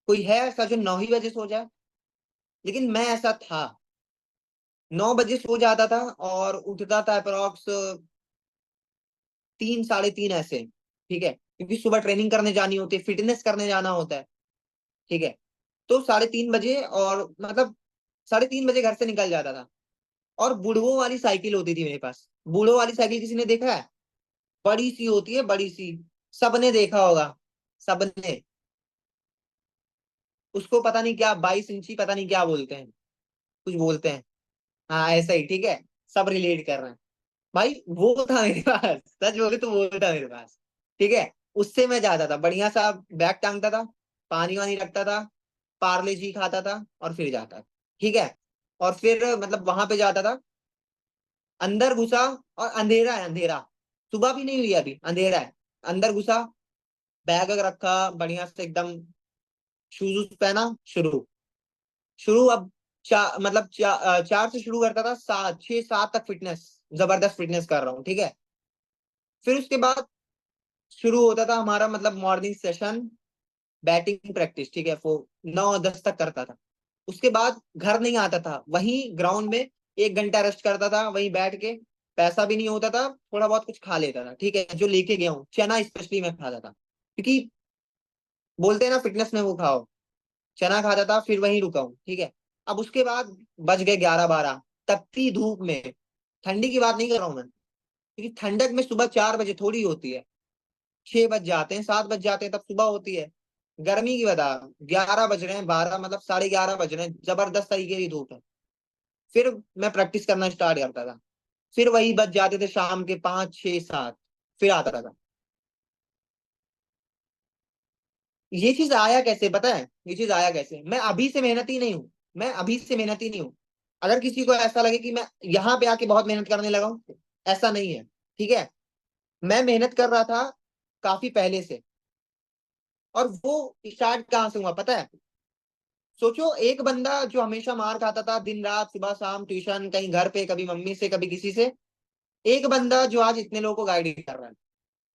कोई है ऐसा जो 9 ही बजे सो जाए? लेकिन मैं ऐसा था, 9 बजे सो जाता था और उठता था अप्रोक्स 3, 3:30 ऐसे, ठीक है, क्योंकि सुबह ट्रेनिंग करने जानी होती है, फिटनेस करने जाना होता है, ठीक है। तो 3:30 बजे, और मतलब 3:30 बजे घर से निकल जाता था। और बुढ़वों वाली साइकिल होती थी मेरे पास। बूढ़ों वाली साइकिल किसी ने देखा है? बड़ी सी होती है, बड़ी सी, सबने देखा होगा, सबने। उसको पता नहीं क्या 22 इंची पता नहीं क्या बोलते हैं, कुछ बोलते हैं, हाँ ऐसा ही, ठीक है। सब रिलेट कर रहे हैं भाई, वो था मेरे पास, सच बोले तो वो था मेरे पास, ठीक है। उससे मैं जाता था, बढ़िया सा बैग टांगता था, पानी वानी रखता था, पार्ले जी खाता था और फिर जाता था, ठीक है। और फिर मतलब वहां पे जाता था, अंदर घुसा, और अंधेरा है, अंधेरा, सुबह भी नहीं हुई अभी, अंधेरा है। अंदर घुसा, बैग रखा बढ़िया से एकदम, शूज पहना, शुरू शुरू अब मतलब 4 से शुरू करता था, 7, 6, 7 तक फिटनेस, जबरदस्त फिटनेस कर रहा हूँ, ठीक है। फिर उसके बाद शुरू होता था हमारा मतलब मॉर्निंग सेशन, बैटिंग प्रैक्टिस, ठीक है, वो 9, 10 तक करता था। उसके बाद घर नहीं आता था, वहीं ग्राउंड में 1 घंटा रेस्ट करता था, वहीं बैठ के। पैसा भी नहीं होता था, थोड़ा बहुत कुछ खा लेता था, ठीक है, जो लेके गया हूँ, चना स्पेशली मैं खाता था, क्योंकि बोलते हैं ना फिटनेस में वो खाओ, चना खाता था, फिर वहीं रुका हूँ, ठीक है। अब उसके बाद बज गए 11-12, तपती धूप में, ठंडी की बात नहीं कर रहा हूँ मैं, क्योंकि ठंडक में सुबह 4 बजे थोड़ी होती है, 6 बज जाते हैं, 7 बज जाते हैं, तब सुबह होती है। गर्मी की बता, 11 बज रहे हैं, 12 मतलब 11:30 बज रहे हैं, जबरदस्त तरीके की धूप है। फिर मैं प्रैक्टिस करना स्टार्ट करता था, फिर वही बज जाते थे शाम के 5, 6, 7, फिर आता था। ये चीज आया कैसे पता है, ये चीज आया कैसे, मैं अभी से मेहनती नहीं हूँ, मैं अभी से मेहनती नहीं हूँ। अगर किसी को ऐसा लगे कि मैं यहाँ पे आके बहुत मेहनत करने लगा हूँ, ऐसा नहीं है, ठीक है। मैं मेहनत कर रहा था काफी पहले से। और वो स्टार्ट कहाँ से हुआ पता है? सोचो, एक बंदा जो हमेशा मार खाता था दिन रात, सुबह शाम, ट्यूशन, कहीं घर पे, कभी मम्मी से, कभी किसी से, एक बंदा जो आज इतने लोगों को गाइड कर रहा है।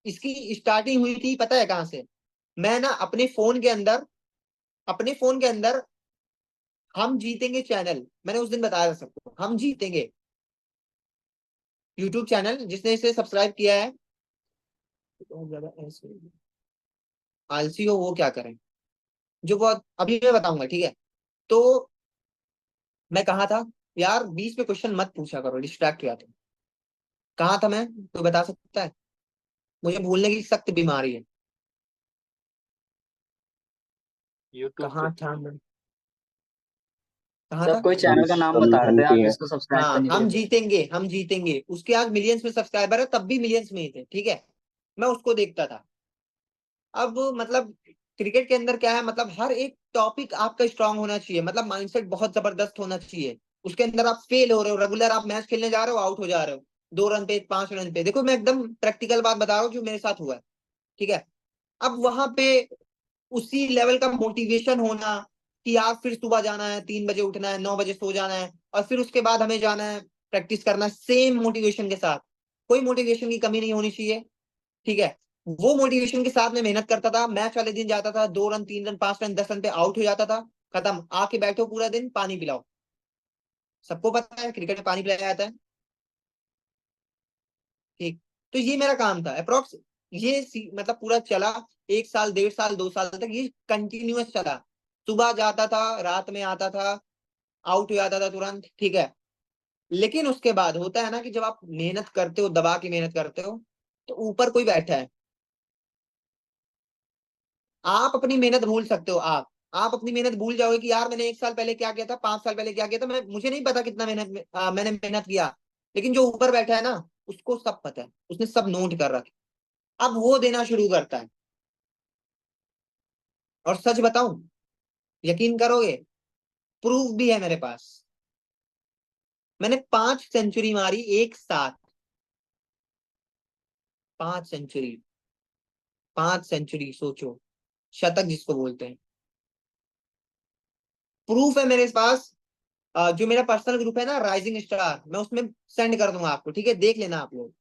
इसकी स्टार्टिंग हुई थी पता है कहाँ से? मैं ना अपने फोन के अंदर हम जीतेंगे चैनल, मैंने उस दिन बताया था सबको, हम जीतेंगे यूट्यूब चैनल, जिसने इसे सब्सक्राइब किया है, बहुत ज्यादा ऐसे आलसी हो वो क्या करें, जो बहुत अभी मैं बताऊंगा, ठीक है। तो मैं कहा था, यार बीच में क्वेश्चन मत पूछा करो, डिस्ट्रैक्ट हो जाते हो। कहाँ था मैं, कोई बता सकता है? मुझे भूलने की सख्त बीमारी है। यूट्यूब पे कहाँ था मैं, कहाँ सब था? कोई हम चैनल का नाम बता रहे समझन थे के आप हैं। जिसको सब्सक्राइब हाँ, करनी हम चाहिए। जीतेंगे, हम जीतेंगे, उसके आज मिलियंस में सब्सक्राइबर है, तब भी मिलियंस में ही थे, ठीक है। मैं उसको देखता था। अब मतलब क्रिकेट के अंदर क्या है, मतलब हर एक टॉपिक आपका स्ट्रांग होना चाहिए, मतलब माइंडसेट बहुत जबरदस्त होना चाहिए। उसके अंदर आप फेल हो रहे हो, रेगुलर आप मैच खेलने जा रहे हो, आउट हो जा रहे हो, 2 रन पे, 5 रन पे। देखो मैं एकदम प्रैक्टिकल बात बता रहा हूँ जो मेरे साथ हुआ है, ठीक है। अब वहां पे उसी लेवल का मोटिवेशन होना कि यार फिर सुबह जाना है, 3 बजे उठना है, 9 बजे सो जाना है, और फिर उसके बाद हमें जाना है प्रैक्टिस करना, सेम मोटिवेशन के साथ, कोई मोटिवेशन की कमी नहीं होनी चाहिए, ठीक है। वो मोटिवेशन के साथ में मेहनत करता था, मैच वाले दिन जाता था, 2 रन, 3 रन, 5 रन, 10 रन पे आउट हो जाता था, खत्म, आके बैठो पूरा दिन, पानी पिलाओ। सबको पता है क्रिकेट में पानी पिलाया जाता है, ठीक। तो ये मेरा काम था अप्रोक्स, मतलब पूरा चला, 1 साल, 1.5 साल, 2 साल तक ये कंटिन्यूअस चला। सुबह जाता था, रात में आता था, आउट हो जाता था तुरंत, ठीक है। लेकिन उसके बाद होता है ना कि जब आप मेहनत करते हो, दबा के मेहनत करते हो, तो ऊपर कोई बैठा है। आप अपनी मेहनत भूल सकते हो, आप अपनी मेहनत भूल जाओगे कि यार मैंने 1 साल पहले क्या किया था, 5 साल पहले क्या किया था, मुझे नहीं पता कितना मैंने मेहनत किया। लेकिन जो ऊपर बैठा है ना, उसको सब पता है, उसने सब नोट कर रखा। अब वो देना शुरू करता है। और सच बताऊं, यकीन करोगे, प्रूफ भी है मेरे पास। मैंने 5 सेंचुरी मारी एक साथ, 5 सेंचुरी, 5 सेंचुरी, सोचो, शतक जिसको बोलते हैं। प्रूफ है मेरे पास। जो मेरा पर्सनल ग्रुप है ना, राइजिंग स्टार, मैं उसमें सेंड कर दूंगा आपको, ठीक है, देख लेना आप लोग,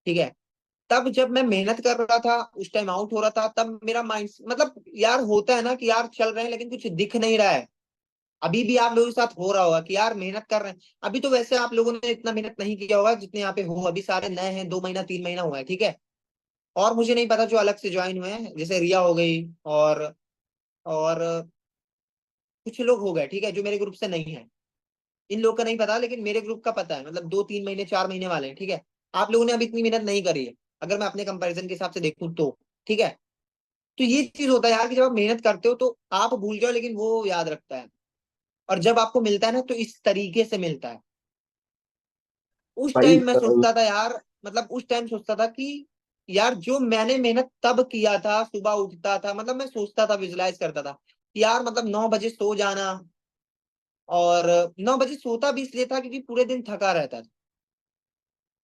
ठीक है। तब जब मैं मेहनत कर रहा था, उस टाइम आउट हो रहा था, तब मेरा माइंड, मतलब यार होता है ना कि यार चल रहे हैं लेकिन कुछ दिख नहीं रहा है। अभी भी आप लोगों के साथ हो रहा होगा कि यार मेहनत कर रहे हैं। अभी तो वैसे आप लोगों ने इतना मेहनत नहीं किया होगा जितने यहाँ पे हो, अभी सारे नए हैं, 2 महीना 3 महीना हुआ है, ठीक है। और मुझे नहीं पता जो अलग से ज्वाइन हुए हैं, जैसे रिया हो गई, और कुछ लोग हो गए, ठीक है, जो मेरे ग्रुप से नहीं है। इन लोग का नहीं पता, लेकिन मेरे ग्रुप का पता है, मतलब 2, 3 महीने, 4 महीने वाले हैं, ठीक है। आप लोगों ने अभी इतनी मेहनत नहीं करी है, अगर मैं अपने कंपैरिजन के हिसाब से देखूं तो, ठीक है। तो ये चीज होता है यार कि जब आप मेहनत करते हो तो आप भूल जाओ, लेकिन वो याद रखता है। और जब आपको मिलता है ना, तो इस तरीके से मिलता है। उस भाई टाइम मैं सोचता था यार, मतलब उस टाइम सोचता था कि यार जो मैंने मेहनत तब किया था, सुबह उठता था, मतलब मैं सोचता था, विजुलाइज करता था कि यार मतलब 9 बजे सो जाना, और 9 बजे सोता भी इसलिए था क्योंकि पूरे दिन थका रहता था,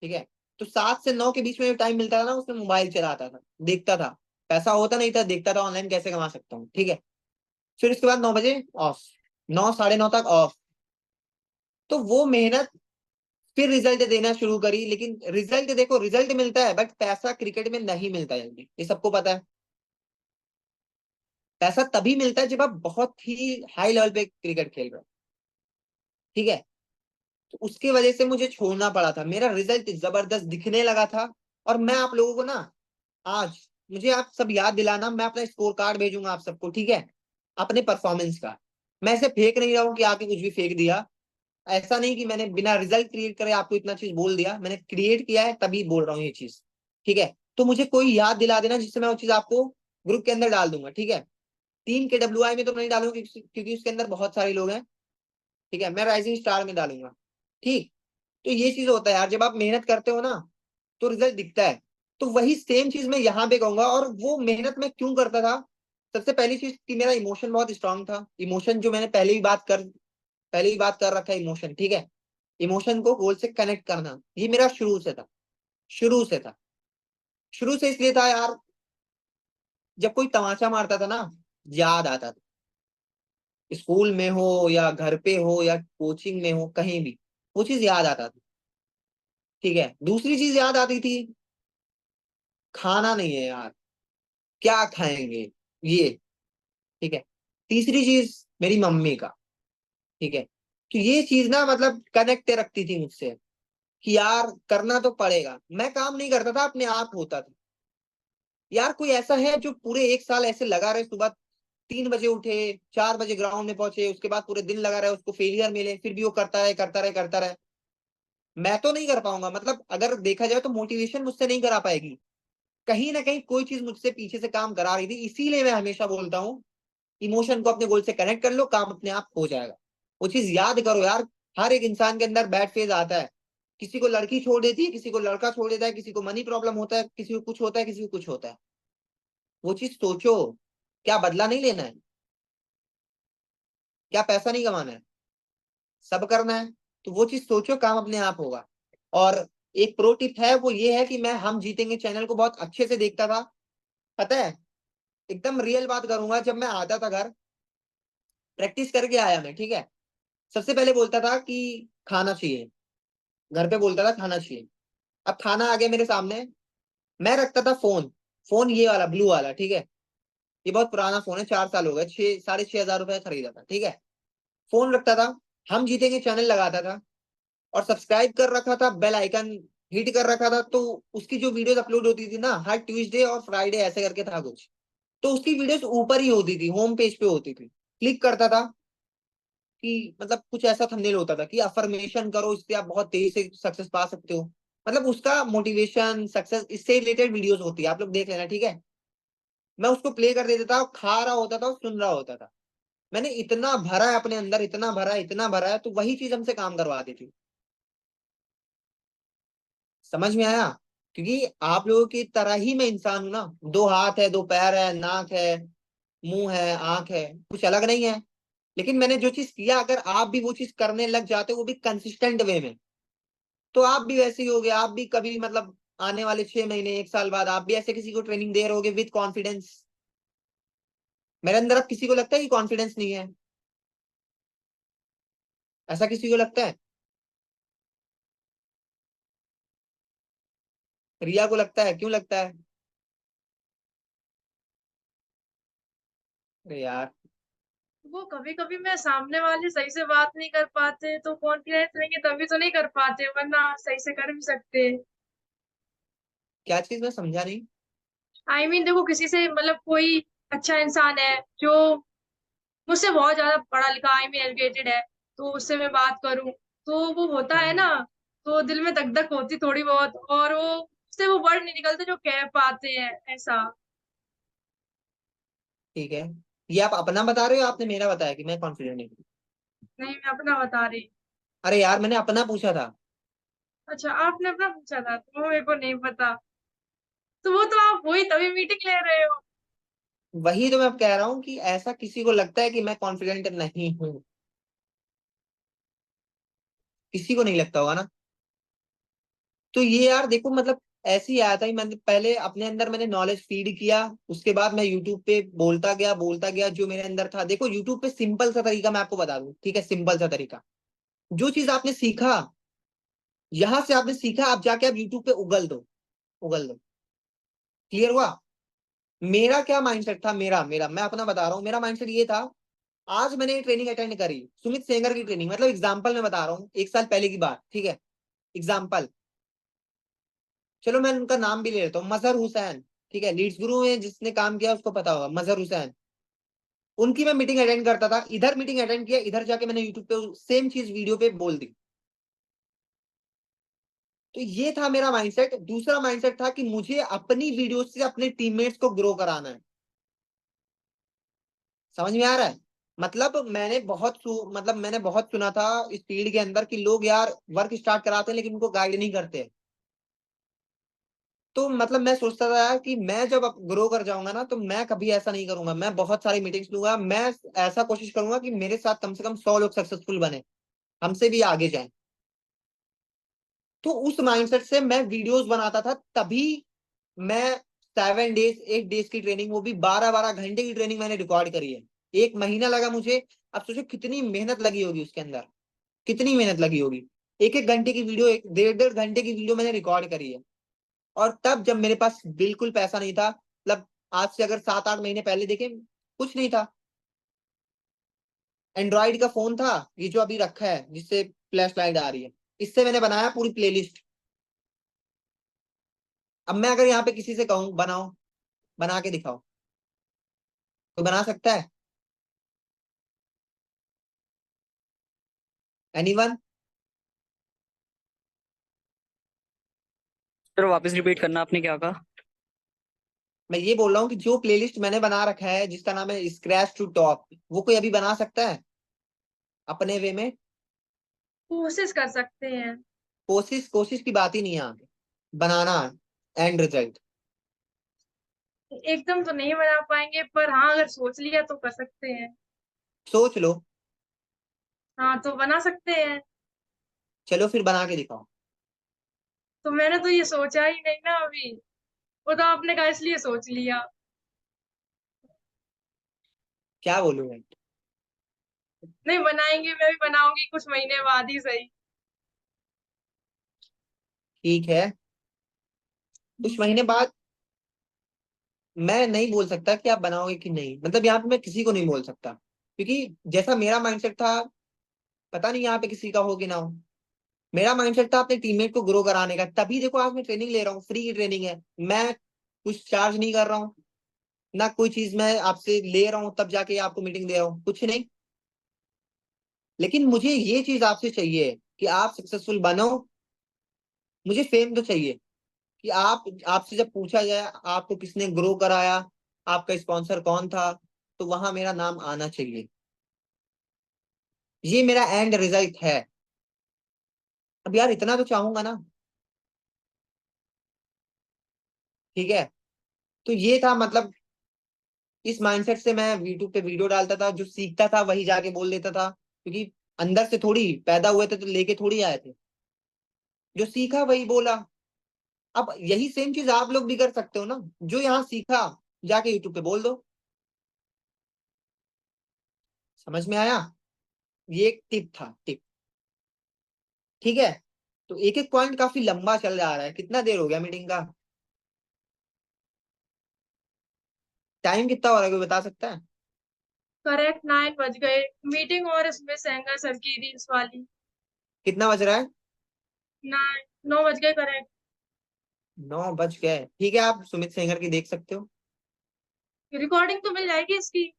ठीक है। तो 7 से 9 के बीच में जो टाइम मिलता था ना, उसमें मोबाइल चलाता था, देखता था। पैसा होता नहीं था, देखता था ऑनलाइन कैसे कमा सकता हूँ, ठीक है। फिर उसके बाद 9 बजे ऑफ, 9, 9:30 तक ऑफ। तो वो मेहनत फिर रिजल्ट देना शुरू करी, लेकिन रिजल्ट देखो, रिजल्ट मिलता है, बट पैसा क्रिकेट में नहीं मिलता जल्दी, ये सबको पता है। पैसा तभी मिलता है जब आप बहुत ही हाई लेवल पे क्रिकेट खेल रहे हो, ठीक है। तो उसकी वजह से मुझे छोड़ना पड़ा था, मेरा रिजल्ट जबरदस्त दिखने लगा था। और मैं आप लोगों को ना आज मुझे आप सब याद दिलाना, मैं अपना स्कोर कार्ड भेजूंगा आप सबको, ठीक है, अपने परफॉर्मेंस का। मैं ऐसे फेंक नहीं रहा हूँ कि आके कुछ भी फेंक दिया, ऐसा नहीं कि मैंने बिना रिजल्ट क्रिएट करे आपको इतना चीज बोल दिया, मैंने क्रिएट किया है तभी बोल रहा हूँ ये चीज, ठीक है। तो मुझे कोई याद दिला देना जिससे मैं वो चीज आपको ग्रुप के अंदर डाल दूंगा, ठीक है। टीम के WI में तो नहीं डालूंगा क्योंकि उसके अंदर बहुत सारे लोग हैं, ठीक है, मैं राइजिंग स्टार में डालूंगा, ठीक। तो ये चीज होता है यार, जब आप मेहनत करते हो ना तो रिजल्ट दिखता है। तो वही सेम चीज मैं यहाँ पे कहूंगा, और वो मेहनत मैं क्यों करता था। सबसे पहली चीज कि मेरा इमोशन बहुत स्ट्रांग था, इमोशन जो मैंने पहले ही बात कर रखा है, इमोशन, ठीक है। इमोशन को गोल से कनेक्ट करना, ये मेरा शुरू से था, शुरू से था, शुरू से इसलिए था यार, जब कोई तमाचा मारता था ना, याद आता था, स्कूल में हो या घर पे हो या कोचिंग में हो, कहीं भी वो चीज याद आता था, ठीक है। दूसरी चीज याद आती थी, खाना नहीं है यार, क्या खाएंगे, ये, ठीक है। तीसरी चीज मेरी मम्मी का, ठीक है। तो ये चीज ना मतलब कनेक्ट रखती थी मुझसे कि यार करना तो पड़ेगा। मैं काम नहीं करता था, अपने आप होता था। यार कोई ऐसा है जो पूरे एक साल ऐसे लगा रहे, सुबह 3 बजे उठे, 4 बजे ग्राउंड में पहुंचे, उसके बाद पूरे दिन लगा रहे, उसको फेलियर मिले, फिर भी वो करता रहे करता रहे करता रहे। मैं तो नहीं कर पाऊंगा, मतलब अगर देखा जाए तो मोटिवेशन मुझसे नहीं करा पाएगी, कहीं ना कहीं कोई चीज मुझसे पीछे से काम करा रही थी। इसीलिए मैं हमेशा बोलता हूँ, इमोशन को अपने गोल से कनेक्ट कर लो, काम अपने आप हो जाएगा। वो चीज याद करो यार, हर एक इंसान के अंदर बैड फेज आता है, किसी को लड़की छोड़ देती है, किसी को लड़का छोड़ देता है, किसी को मनी प्रॉब्लम होता है, किसी को कुछ होता है, किसी को कुछ होता है। वो चीज सोचो, क्या बदला नहीं लेना है, क्या पैसा नहीं कमाना है, सब करना है। तो वो चीज सोचो, काम अपने आप होगा। और एक प्रो टिप है, वो ये है कि मैं हम जीतेंगे चैनल को बहुत अच्छे से देखता था, पता है। एकदम रियल बात करूंगा, जब मैं आता था घर, प्रैक्टिस करके आया मैं, ठीक है, सबसे पहले बोलता था कि खाना चाहिए, घर पे बोलता था खाना चाहिए। अब खाना आ गया मेरे सामने, मैं रखता था फोन, फोन ये वाला ब्लू वाला, ठीक है। ये बहुत पुराना फोन है, 4 साल हो गए, 6,500 रुपये खरीदा था, ठीक है। फोन रखता था, हम जीतेंगे चैनल लगाता था, और सब्सक्राइब कर रखा था, बेल आइकन हिट कर रखा था। तो उसकी जो वीडियोस अपलोड होती थी ना, हर ट्यूसडे और फ्राइडे ऐसे करके था कुछ, तो उसकी वीडियोस ऊपर ही होती थी, होम पेज पे होती थी। क्लिक करता था कि मतलब कुछ ऐसा थंबनेल होता था कि अफर्मेशन करो, इससे आप बहुत तेजी से सक्सेस पा सकते हो। मतलब उसका मोटिवेशन सक्सेस इससे रिलेटेड वीडियोस होती है, आप लोग देख लेना, ठीक है। मैं उसको प्ले कर देता था, खा रहा होता था और सुन रहा होता था। मैंने इतना भरा है अपने अंदर, इतना भरा है, इतना भरा है, तो वही चीज हमसे काम करवाती थी। समझ में आया। क्योंकि आप लोगों की तरह ही मैं इंसान हूं ना, 2 हाथ है, 2 पैर है, नाक है, मुंह है, आंख है, कुछ अलग नहीं है। लेकिन मैंने जो चीज किया, अगर आप भी वो चीज करने लग जाते, वो भी कंसिस्टेंट वे में, तो आप भी वैसे ही होगे। आप भी कभी मतलब आने वाले 6 महीने, 1 साल बाद आप भी ऐसे किसी को ट्रेनिंग दे रहे होगे विद कॉन्फिडेंस। मेरे अंदर अब किसी को लगता है कि कॉन्फिडेंस नहीं है? ऐसा किसी को लगता है? रिया को लगता है? क्यों लगता है? अरे यार, वो कभी कभी मैं सामने वाले सही से बात नहीं कर पाते तो कॉन्फिडेंस लेंगे तभी तो नहीं कर पाते, वरना सही से कर भी सकते। क्या चीज, मैं समझा नहीं। देखो किसी से मतलब कोई अच्छा इंसान है जो मुझसे बहुत ज्यादा पढ़ा लिखा एजुकेटेड है, तो उससे मैं बात करूं तो वो होता है ना, तो दिल में धक धक होती थोड़ी बहुत, और वो उससे वो वर्ड नहीं निकलते जो कह पाते हैं ऐसा। ठीक है, ये आप अपना बता रहे हो, आपने मेरा बताया कि मैं कॉन्फिडेंट नहीं हूँ? नहीं, मैं अपना बता रही। अरे यार, मैंने अपना पूछा था। अच्छा, आपने अपना पूछा था तो मेरे को नहीं पता। तो वो तो आप वही तभी मीटिंग ले रहे हो। वही तो मैं अब कह रहा हूँ कि ऐसा किसी को लगता है कि मैं कॉन्फिडेंट नहीं हूँ? किसी को नहीं लगता होगा ना। तो ये यार देखो, मतलब ऐसे ही आया था। मैंने पहले अपने अंदर मैंने नॉलेज फीड किया, उसके बाद मैं यूट्यूब पे बोलता गया जो मेरे अंदर था। देखो यूट्यूब पे सिंपल सा तरीका मैं आपको बता दूं, ठीक है, सिंपल सा तरीका। जो चीज आपने सीखा, यहां से आपने सीखा, आप जाके आप यूट्यूब पे उगल दो, उगल दो। क्लियर हुआ? मेरा क्या माइंडसेट था, मेरा मेरा मैं अपना बता रहा हूँ, मेरा माइंडसेट ये था। आज मैंने ट्रेनिंग अटेंड करी, सुमित सेंगर की ट्रेनिंग, मतलब एग्जाम्पल मैं बता रहा हूँ, 1 साल पहले की बात, ठीक है, एग्जाम्पल। चलो मैं उनका नाम भी ले लेता हूँ, मजहर हुसैन, ठीक है, लीड्स गुरु में जिसने काम किया उसको पता होगा, मजहर हुसैन, उनकी मैं मीटिंग अटेंड करता था, इधर मीटिंग अटेंड किया, इधर जाके मैंने यूट्यूब पे सेम चीज वीडियो पे बोल दी। तो ये था मेरा माइंडसेट। दूसरा माइंडसेट था कि मुझे अपनी वीडियो से अपने टीममेट्स को ग्रो कराना है। समझ में आ रहा है? मतलब मैंने बहुत सुना था इस फील्ड के अंदर कि लोग यार वर्क स्टार्ट कराते हैं लेकिन उनको गाइड नहीं करते। तो मतलब मैं सोचता था यार कि मैं जब ग्रो कर जाऊंगा ना, तो मैं कभी ऐसा नहीं करूंगा, मैं बहुत सारी मीटिंग्स लूंगा, मैं ऐसा कोशिश करूंगा कि मेरे साथ कम से कम 100 लोग सक्सेसफुल बने, हमसे भी आगे जाए। तो उस माइंडसेट से मैं वीडियोस बनाता था। तभी मैं 7 डेज 8 डेज की ट्रेनिंग, वो भी 12-12 घंटे की ट्रेनिंग मैंने रिकॉर्ड करी है। 1 महीना लगा मुझे। अब सोचो कितनी मेहनत लगी होगी उसके अंदर, कितनी मेहनत लगी होगी। 1-1 घंटे की वीडियो, 1-1.5-1.5 घंटे की वीडियो मैंने रिकॉर्ड करी है। और तब जब मेरे पास बिल्कुल पैसा नहीं था, मतलब आज से अगर 7-8 महीने पहले देखें, कुछ नहीं था। एंड्रॉइड का फोन था, ये जो अभी रखा है जिससे फ्लैश लाइट आ रही है, इससे मैंने बनाया पूरी प्लेलिस्ट। अब मैं अगर यहाँ पे किसी से कहूँ बनाओ, बना के दिखाओ, तो बना सकता है? एनीवन? सर वापस रिपीट करना, आपने क्या कहा? मैं ये बोल रहा हूँ कि जो प्लेलिस्ट मैंने बना रखा है जिसका नाम है स्क्रैच टू टॉप, वो कोई अभी बना सकता है अपने वे में? कोशिश कर सकते हैं। कोशिश कोशिश की बात ही नहीं है यहाँ पे, बनाना एंड रिजल्ट। एकदम तो नहीं बना पाएंगे, पर हाँ अगर सोच लिया तो कर सकते हैं। सोच लो। हाँ तो बना सकते हैं। चलो फिर बना के दिखाओ। तो मैंने तो ये सोचा ही नहीं ना अभी, वो तो आपने कहा इसलिए सोच लिया। क्या बोलूं मैं? नहीं बनाएंगे, मैं भी बनाऊंगी कुछ महीने बाद ही सही। ठीक है, कुछ महीने बाद। मैं नहीं बोल सकता कि आप बनाओगे कि नहीं, मतलब यहाँ पे मैं किसी को नहीं बोल सकता, क्योंकि जैसा मेरा माइंडसेट था, पता नहीं यहाँ पे किसी का हो कि ना हो। मेरा माइंडसेट था अपने टीममेट को ग्रो कराने का। तभी देखो आज मैं ट्रेनिंग ले रहा हूँ, फ्री की ट्रेनिंग है, मैं कुछ चार्ज नहीं कर रहा हूँ, ना कोई चीज मैं आपसे ले रहा हूँ तब जाके आपको मीटिंग दे रहा हूँ, कुछ नहीं। लेकिन मुझे ये चीज आपसे चाहिए कि आप सक्सेसफुल बनो। मुझे फेम तो चाहिए कि आपसे जब पूछा जाए आपको किसने ग्रो कराया, आपका स्पॉन्सर कौन था, तो वहां मेरा नाम आना चाहिए। ये मेरा एंड रिजल्ट है। अब यार इतना तो चाहूंगा ना। ठीक है, तो ये था मतलब, इस माइंडसेट से मैं यूट्यूब पे वीडियो डालता था, जो सीखता था वही जाके बोल देता था, क्योंकि अंदर से थोड़ी पैदा हुए थे तो लेके थोड़ी आए थे, जो सीखा वही बोला। अब यही सेम चीज आप लोग भी कर सकते हो ना, जो यहाँ सीखा जाके यूट्यूब पे बोल दो। समझ में आया? ये एक टिप था, टिप। ठीक है, तो एक एक पॉइंट काफी लंबा चल जा रहा है। कितना देर हो गया मीटिंग का? टाइम कितना हो रहा है, कोई बता सकता है? करेक्ट 9 बज गए। मीटिंग और इसमें सेंगा सर की रील्स वाली। कितना बज रहा है? 9 बज गए करेक्ट। 9 बज गए। ठीक है, आप सुमित सेंगर की देख सकते हो। रिकॉर्डिंग तो मिल जाएगी इसकी?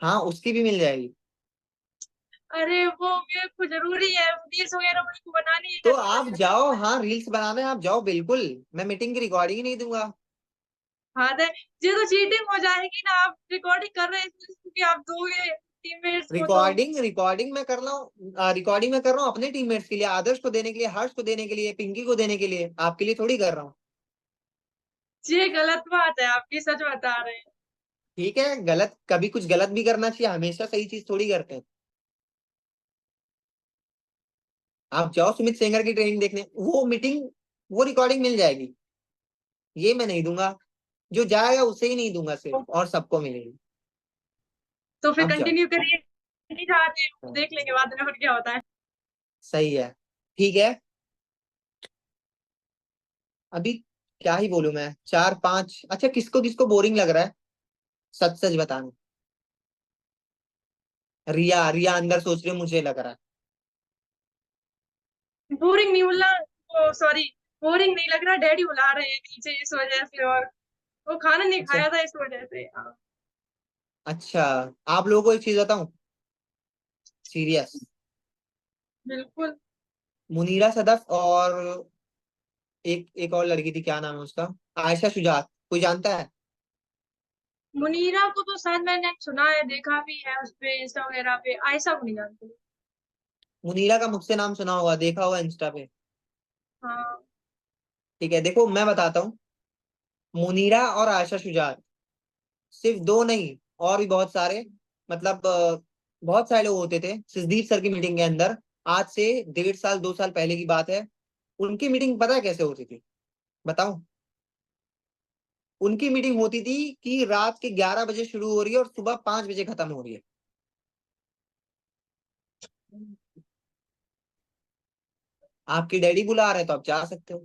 हाँ, उसकी भी मिल जाएगी। अरे वो मेरे को जरूरी है, रील्स वगैरह मेरे को बनानी है तो घर आप पर। जाओ, हाँ रील्स बनाने आप जाओ बिल्कुल। मैं मीटिंग की रिकॉर्डिंग ही नहीं दूंगा। हाँ दे, ये तो चीटिंग हो जाएगी ना, आप रिकॉर्डिंग कर रहे हैं क्योंकि आप दोगे टीममेट्स को तो। रिकॉर्डिंग मैं कर रहा हूँ, रिकॉर्डिंग मैं कर रहा हूँ अपने टीममेट्स के लिए, आदर्श को देने के लिए, हर्ष को देने के लिए, पिंकी को देने के लिए, आपके लिए थोड़ी कर रहा हूँ। ये गलत बात है आपकी, सच बता रहे हैं। ठीक है, गलत कभी कुछ गलत भी करना चाहिए, हमेशा सही चीज थोड़ी करते हैं। आप जाओ सुमित सेंगर की ट्रेनिंग देखने, वो मीटिंग, वो रिकॉर्डिंग मिल जाएगी। ये मैं नहीं दूंगा, जो जाएगा उसे ही नहीं दूंगा सिर्फ, और सबको मिलेगी। तो फिर आप जाओ। कंटिन्यू करिए। नहीं चाहते हाँ, देख लेंगे बाद में फिर क्या होता है। सही है। ठीक है, अभी क्या ही बोलूं मैं, 4-5। अच्छा, किसको किसको बोरिंग लग रहा है? सच सच बताना। रिया रिया अंदर सोच रही है मुझे लग रहा है। बोरिंग नहीं बोला, वो सॉरी, बोरिंग नहीं लग रहा, डैडी बुला रहे हैं नीचे इस वजह से। और वो खाना नहीं अच्छा खाया था इस वजह से। हाँ। अच्छा, आप लोगों को एक चीज बताऊं, सीरियस, बिल्कुल। मुनीरा सदफ और एक और लड़की थी, क्या नाम है उसका, आयशा शुजात, कोई जानता है? मुनीरा को तो शायद मैंने सुना है, देखा भी है उस पे इंस्टा वगैरह पे। आयशा को नहीं जानती। मुनीरा का मुझसे नाम सुना होगा, देखा होगा इंस्टा पे। हाँ। ठीक है, देखो मैं बताता हूँ, मुनीरा और आयशा शुजात सिर्फ दो नहीं, और भी बहुत सारे, मतलब बहुत सारे लोग होते थे सिद्दीक सर की मीटिंग के अंदर। आज से 1.5 साल 2 साल पहले की बात है। उनकी मीटिंग पता है कैसे होती थी, बताऊं? उनकी मीटिंग होती थी कि रात के 11 बजे शुरू हो रही है और सुबह 5 बजे खत्म हो रही है। आपके डैडी बुला रहे हैं तो आप जा सकते हो।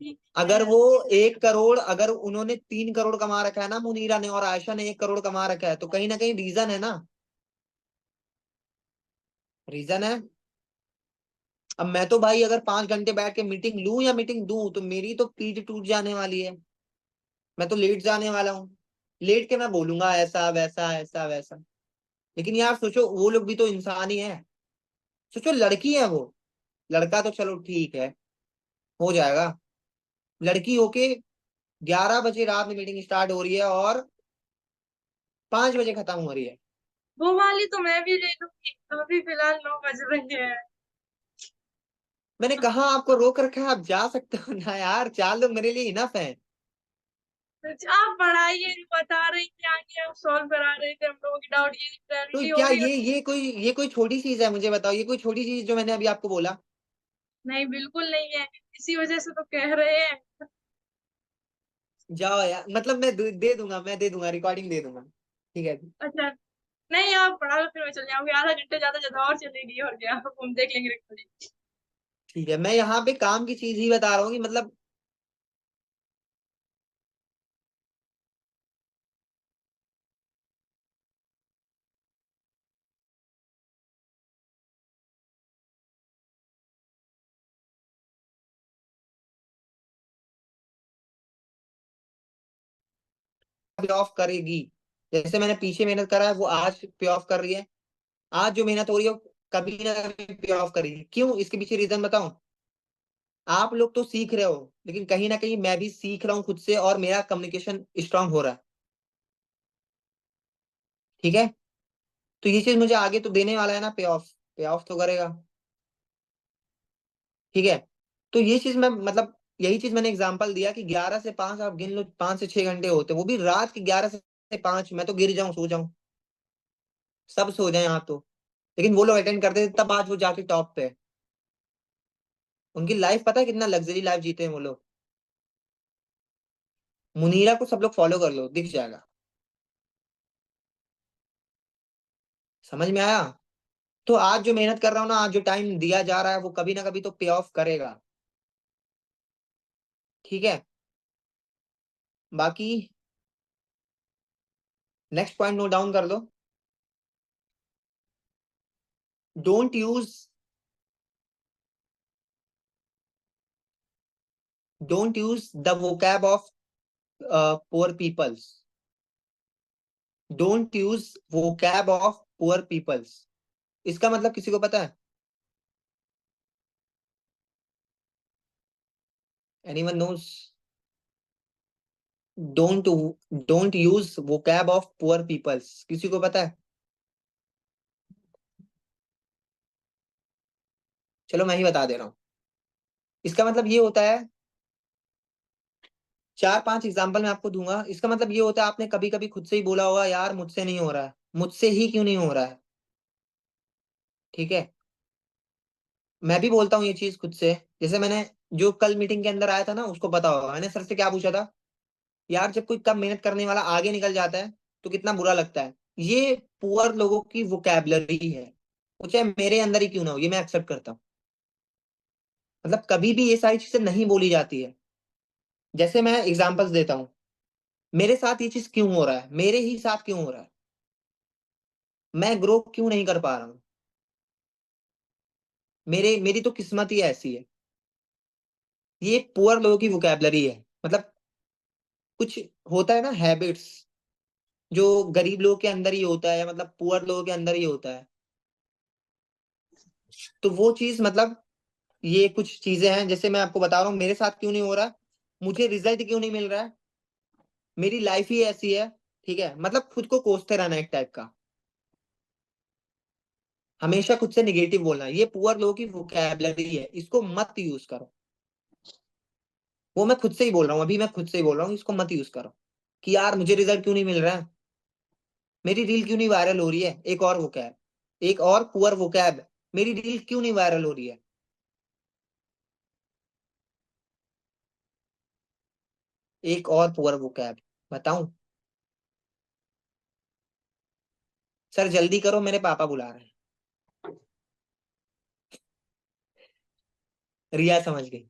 ठीक अगर है। वो 1 करोड़, अगर उन्होंने 3 करोड़ कमा रखा है ना मुनीरा ने, और आयशा ने 1 करोड़ कमा रखा है, तो कहीं ना कहीं रीजन है ना, रीजन है। अब मैं तो भाई अगर 5 घंटे बैठ के मीटिंग लूं या मीटिंग दूं, तो मेरी तो पीठ टूट जाने वाली है। मैं तो लेट जाने वाला हूँ, लेट के मैं बोलूंगा ऐसा वैसा ऐसा वैसा। लेकिन यार सोचो, वो लोग भी तो इंसान ही है। सोचो, लड़की है वो, लड़का तो चलो ठीक है, हो जाएगा। लड़की होके 11 बजे रात में मीटिंग स्टार्ट हो रही है और 5 बजे खत्म हो रही है। वो वाली तो मैं भी ले लूंगी, अभी फिलहाल 9 बज रहे हैं। मैंने कहा आपको रोक रखा है, आप जा सकते हो ना यार, 4 लोग मेरे लिए इनफ है। तो आप पढ़ाइए, बता रहे हैं आगे आप सॉल्व करा रहे थे हम लोगों की डाउट, ये तो क्लैरिटी हो क्या रही है। ये कोई छोटी चीज है? मुझे बताओ, ये कोई छोटी चीज जो मैंने अभी आपको बोला? नहीं बिल्कुल नहीं है, इसी वजह से तो कह रहे हैं। जाओ यार, मतलब मैं दे दूंगा, मैं दे दूंगा, रिकॉर्डिंग दे दूंगा, ठीक है। अच्छा। नहीं आप पढ़ा लो, फिर मैं चल जाऊंगी, आधा घंटे ज्यादा ज्यादा और चलेगी, और क्या हम देख लेंगे recording। ठीक है, मैं यहाँ पे काम की चीज ही बता रहा हूँ कि मतलब पे ऑफ करेगी। जैसे मैंने पीछे मेहनत करा है, वो आज पे ऑफ कर रही है। आज जो मेहनत हो रही है वो कभी ना कभी पे ऑफ करेगी। क्यों? इसके पीछे रीजन बताऊं? आप लोग तो सीख रहे हो, लेकिन कहीं ना कहीं मैं भी सीख रहा हूँ खुद से, और मेरा कम्युनिकेशन स्ट्रांग हो रहा है। ठीक है, तो ये चीज मुझे आगे तो देने वाला है ना, पे ऑफ तो करेगा। ठीक है, तो ये चीज मैं मतलब, यही चीज मैंने एग्जांपल दिया कि 11 से 5 आप गिन लो, 5 से 6 घंटे होते हैं, वो भी रात के 11 से 5। मैं तो गिर जाऊं, सो जाऊं, सब सो जाए यहाँ तो, लेकिन वो लोग अटेंड करते थे, तब आज वो जाके टॉप पे है। उनकी लाइफ पता है कितना लग्जरी लाइफ जीते हैं वो लोग। मुनीरा को सब लोग फॉलो कर लो, दिख जाएगा। समझ में आया? तो आज जो मेहनत कर रहा हूं ना, आज जो टाइम दिया जा रहा है, वो कभी ना कभी तो पे ऑफ करेगा। ठीक है, बाकी नेक्स्ट पॉइंट नोट डाउन कर लो। Don't use don't use the vocab of poor peoples. Don't use vocab of poor peoples. इसका मतलब किसी को पता है? Anyone knows? Don't don't use vocab of poor peoples, किसी को पता है? चलो मैं ही बता दे रहा हूं। इसका मतलब ये होता है, 4-5 एग्जाम्पल मैं आपको दूंगा। इसका मतलब ये होता है, आपने कभी कभी खुद से ही बोला होगा, यार मुझसे नहीं हो रहा है, मुझसे ही क्यों नहीं हो रहा है। ठीक है, मैं भी बोलता हूँ ये चीज खुद से। जैसे मैंने, जो कल मीटिंग के अंदर आया था ना, उसको पता होगा मैंने सर से क्या पूछा था, यार जब कोई कम मेहनत करने वाला आगे निकल जाता है तो कितना बुरा लगता है। ये पुअर लोगों की वोकैबलरी है, वो चाहे मेरे अंदर ही क्यों ना हो, ये मैं एक्सेप्ट करता हूँ। मतलब कभी भी ये सारी चीजें नहीं बोली जाती है। जैसे मैं एग्जांपल्स देता हूँ, मेरे साथ ये चीज क्यों हो रहा है, मेरे ही साथ क्यों हो रहा है, मैं ग्रो क्यों नहीं कर पा रहा हूँ, मेरी तो किस्मत ही ऐसी है। ये पुअर लोगों की वोकैबलरी है। मतलब कुछ होता है ना हैबिट्स, जो गरीब लोगों के अंदर ही होता है, मतलब पुअर लोगों के अंदर ही होता है। तो वो चीज मतलब ये कुछ चीजें हैं, जैसे मैं आपको बता रहा हूँ मेरे साथ क्यों नहीं हो रहा, मुझे रिजल्ट क्यों नहीं मिल रहा है, मेरी लाइफ ही ऐसी है। ठीक है, मतलब खुद को कोसते रहना एक टाइप का, हमेशा खुद से निगेटिव बोलना, ये पुअर लोगों की वोकैबुलरी है, इसको मत यूज करो। वो मैं खुद से ही बोल रहा हूँ, अभी मैं खुद से ही बोल रहा हूँ, इसको मत यूज करो कि यार मुझे रिजल्ट क्यों नहीं मिल रहा है, मेरी रील क्यों नहीं वायरल हो रही है। एक और वोकैब, एक और पुअर वोकैब, मेरी रील क्यों नहीं वायरल हो रही है। एक और पुअर वोकैब बताऊं, सर जल्दी करो मेरे पापा बुला रहे हैं। रिया समझ गई,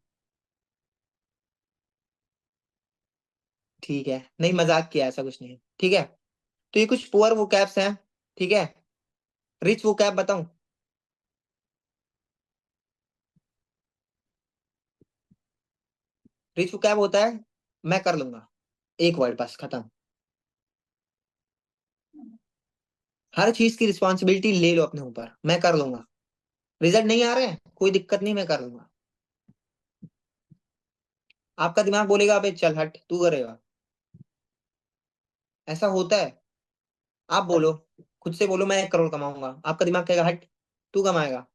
ठीक है, नहीं मजाक किया, ऐसा कुछ नहीं है, ठीक है। तो ये कुछ पुअर वोकैब्स हैं, ठीक है। रिच वोकैब बताऊं, रिच वोकैब होता है मैं कर लूंगा, एक वर्ड बस खत्म। हर चीज की रिस्पॉन्सिबिलिटी ले लो अपने ऊपर, मैं कर लूंगा, रिजल्ट नहीं आ रहे हैं कोई दिक्कत नहीं, मैं कर लूंगा। आपका दिमाग बोलेगा अबे चल हट तू करेगा, ऐसा होता है। आप बोलो, खुद से बोलो मैं 1 करोड़ कमाऊंगा, आपका दिमाग कहेगा हट तू कमाएगा।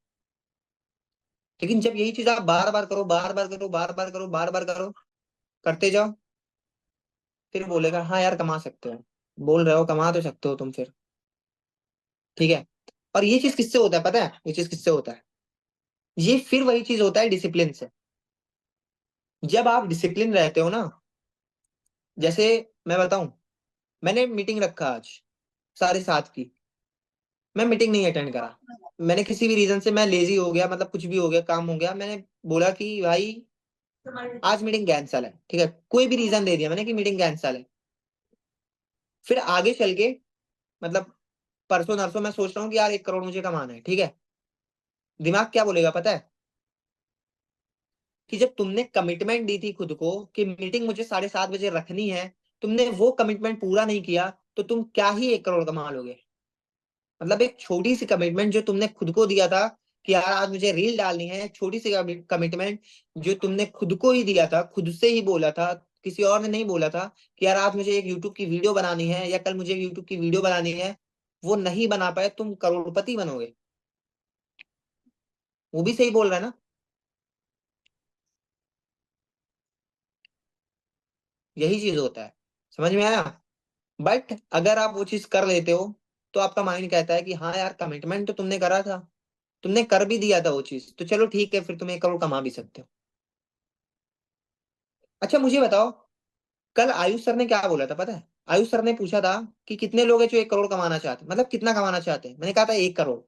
लेकिन जब यही चीज आप बार बार करो, बार बार करो, बार बार करो, बार बार करो, करते जाओ, फिर बोलेगा हाँ यार कमा सकते हो, बोल रहे हो कमा तो सकते हो तुम फिर। ठीक है, और ये चीज किससे होता है पता है, ये चीज किससे होता है, ये फिर वही चीज होता है डिसिप्लिन से। जब आप डिसिप्लिन रहते हो ना, जैसे मैं बताऊं, मैंने मीटिंग रखा आज 7:30 की, मैं मीटिंग नहीं अटेंड करा, मैंने किसी भी रीजन से मैं लेजी हो गया, मतलब कुछ भी हो गया, काम हो गया, मैंने बोला कि भाई आज मीटिंग कैंसल है, ठीक है, कोई भी रीजन दे दिया मैंने कि मीटिंग कैंसल है। फिर आगे चल के मतलब परसों नरसों मैं सोच रहा हूँ कि यार 1 करोड़ मुझे कमाना है, ठीक है। दिमाग क्या बोलेगा पता है, कि जब तुमने कमिटमेंट दी थी खुद को कि मीटिंग मुझे 7:30 बजे रखनी है, तुमने वो कमिटमेंट पूरा नहीं किया, तो तुम क्या ही 1 करोड़ कमा लोगे। मतलब एक छोटी सी कमिटमेंट जो तुमने खुद को दिया था कि यार आज मुझे रील डालनी है, छोटी सी कमिटमेंट जो तुमने खुद को ही दिया था, खुद से ही बोला था, किसी और ने नहीं बोला था कि यार आज मुझे एक यूट्यूब की वीडियो बनानी है या कल मुझे एक यूट्यूब की वीडियो बनानी है, वो नहीं बना पाए, तुम करोड़पति बनोगे। वो भी सही बोल रहा है ना, यही चीज होता है, समझ में आया। बट अगर आप वो चीज कर लेते हो, तो आपका माइंड कहता है कि हाँ यार कमिटमेंट तो तुमने करा था, तुमने कर भी दिया था वो चीज, तो चलो ठीक है फिर तुम 1 करोड़ कमा भी सकते हो। अच्छा मुझे बताओ, कल आयुष सर ने क्या बोला था पता है, आयुष सर ने पूछा था कि कितने लोग हैं जो 1 करोड़ कमाना चाहते हैं, मतलब कितना कमाना चाहते हैं, मैंने कहा था 1 करोड़,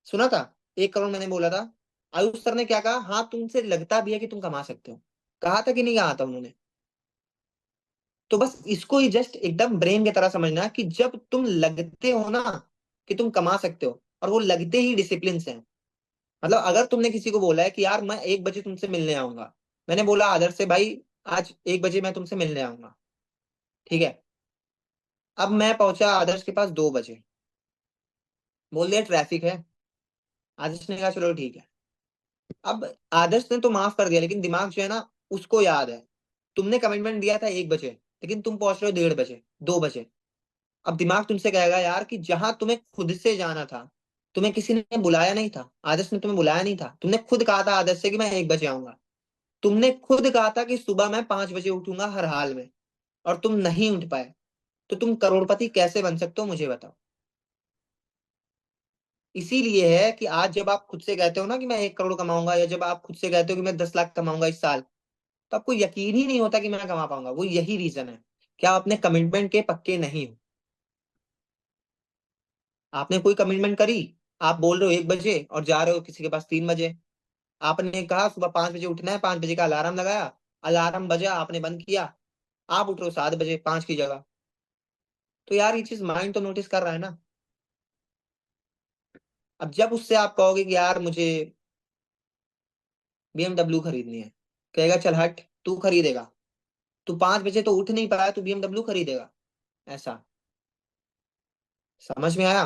सुना था, 1 करोड़ मैंने बोला था। आयुष सर ने क्या कहा, हाँ तुमसे लगता भी है कि तुम कमा सकते हो, कहा था कि नहीं कहा था उन्होंने। तो बस इसको ही जस्ट एकदम ब्रेन की तरह समझना कि जब तुम लगते हो ना कि तुम कमा सकते हो, और वो लगते ही डिसिप्लिन से हैं। मतलब अगर तुमने किसी को बोला है कि यार मैं 1 बजे तुमसे मिलने आऊंगा, मैंने बोला आदर्श से भाई आज 1 बजे मैं तुमसे मिलने आऊंगा, ठीक है। अब मैं पहुंचा आदर्श के पास 2 बजे, बोल दिया ट्रैफिक है, आदर्श ने कहा चलो ठीक है। अब आदर्श ने तो माफ कर दिया, लेकिन दिमाग जो है ना उसको याद है, तुमने कमिटमेंट दिया था 1 बजे, लेकिन तुम पहुंच रहे हो 1:30 बजे, 2 बजे। अब दिमाग तुमसे कहेगा यार कि जहां तुम्हें खुद से जाना था, तुम्हें किसी ने बुलाया नहीं था, आदर्श ने तुम्हें बुलाया नहीं था, तुमने खुद कहा था आदर्श से कि मैं 1 बजे आऊंगा, तुमने खुद कहा था कि सुबह मैं 5 बजे उठूंगा हर हाल में, और तुम नहीं उठ पाए, तो तुम करोड़पति कैसे बन सकते हो मुझे बताओ। इसीलिए है कि आज जब आप खुद से कहते हो ना कि मैं 1 करोड़ कमाऊंगा, या जब आप खुद से कहते हो कि मैं 10 लाख कमाऊंगा इस साल, तो आपको यकीन ही नहीं होता कि मैं कमा पाऊंगा, वो यही रीजन है, क्या आप अपने कमिटमेंट के पक्के नहीं हो। आपने कोई कमिटमेंट करी, आप बोल रहे हो 1 बजे और जा रहे हो किसी के पास 3 बजे। आपने कहा सुबह 5 बजे उठना है, 5 बजे का अलार्म लगाया, अलार्म बजा आपने बंद किया, आप उठ रहे हो 7 बजे 5 की जगह। तो यार ये चीज माइंड तो नोटिस कर रहा है ना। अब जब उससे आप कहोगे कि यार मुझे BMW खरीदनी है, कहेगा चल हट तू खरीदेगा, तू 5 बजे तो उठ नहीं पाया, तू BMW खरीदेगा, ऐसा। समझ में आया?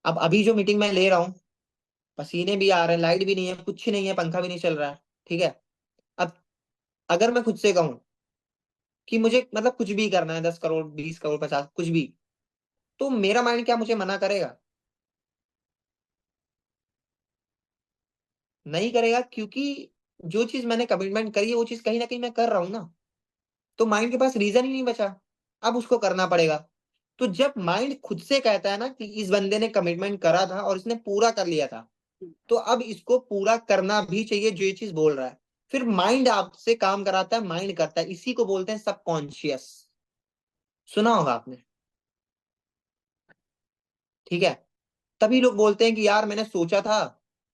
अब अभी जो मीटिंग मैं ले रहा हूँ, पसीने भी आ रहे हैं, लाइट भी नहीं है, कुछ नहीं है, पंखा भी नहीं चल रहा है, ठीक है। अब अगर मैं खुद से कहूं कि मुझे मतलब कुछ भी करना है, 10 करोड़, 20 करोड़, 50, कुछ भी, तो मेरा माइंड क्या मुझे मना करेगा? नहीं करेगा, क्योंकि जो चीज मैंने कमिटमेंट करी है वो चीज कहीं ना कहीं मैं कर रहा हूं ना। तो माइंड के पास रीजन ही नहीं बचा, अब उसको करना पड़ेगा। तो जब माइंड खुद से कहता है ना कि इस बंदे ने कमिटमेंट करा था और इसने पूरा कर लिया था, तो अब इसको पूरा करना भी चाहिए जो ये चीज बोल रहा है। फिर माइंड आपसे काम कराता है, माइंड करता है, इसी को बोलते हैं सबकॉन्शियस। सुना होगा आपने, ठीक है। तभी लोग बोलते हैं कि यार मैंने सोचा था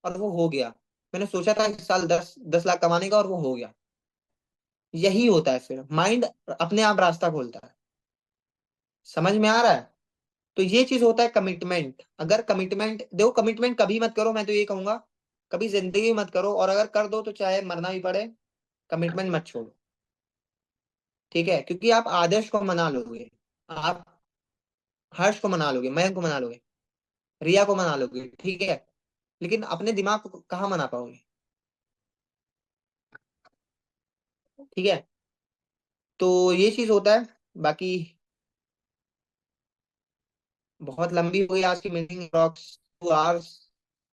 और वो हो गया, मैंने सोचा था इस साल 10 10 लाख कमाने का और वो हो गया। यही होता है, फिर माइंड अपने आप रास्ता खोलता है। समझ में आ रहा है? तो ये चीज होता है कमिटमेंट। अगर कमिटमेंट देखो, कमिटमेंट कभी मत करो, मैं तो ये कहूंगा कभी जिंदगी में मत करो, और अगर कर दो तो चाहे मरना भी पड़े, कमिटमेंट मत छोड़ो, ठीक है। क्योंकि आप आदर्श को मना लोगे, आप हर्ष को मना लोगे, मयंक को मना लोगे, रिया को मना लोगे, ठीक है, लेकिन अपने दिमाग को कहाँ मना पाओगे? ठीक है। तो ये चीज होता है। बाकी बहुत लंबी हुई आज की मीटिंग, अप्रॉक्स 2 आवर्स।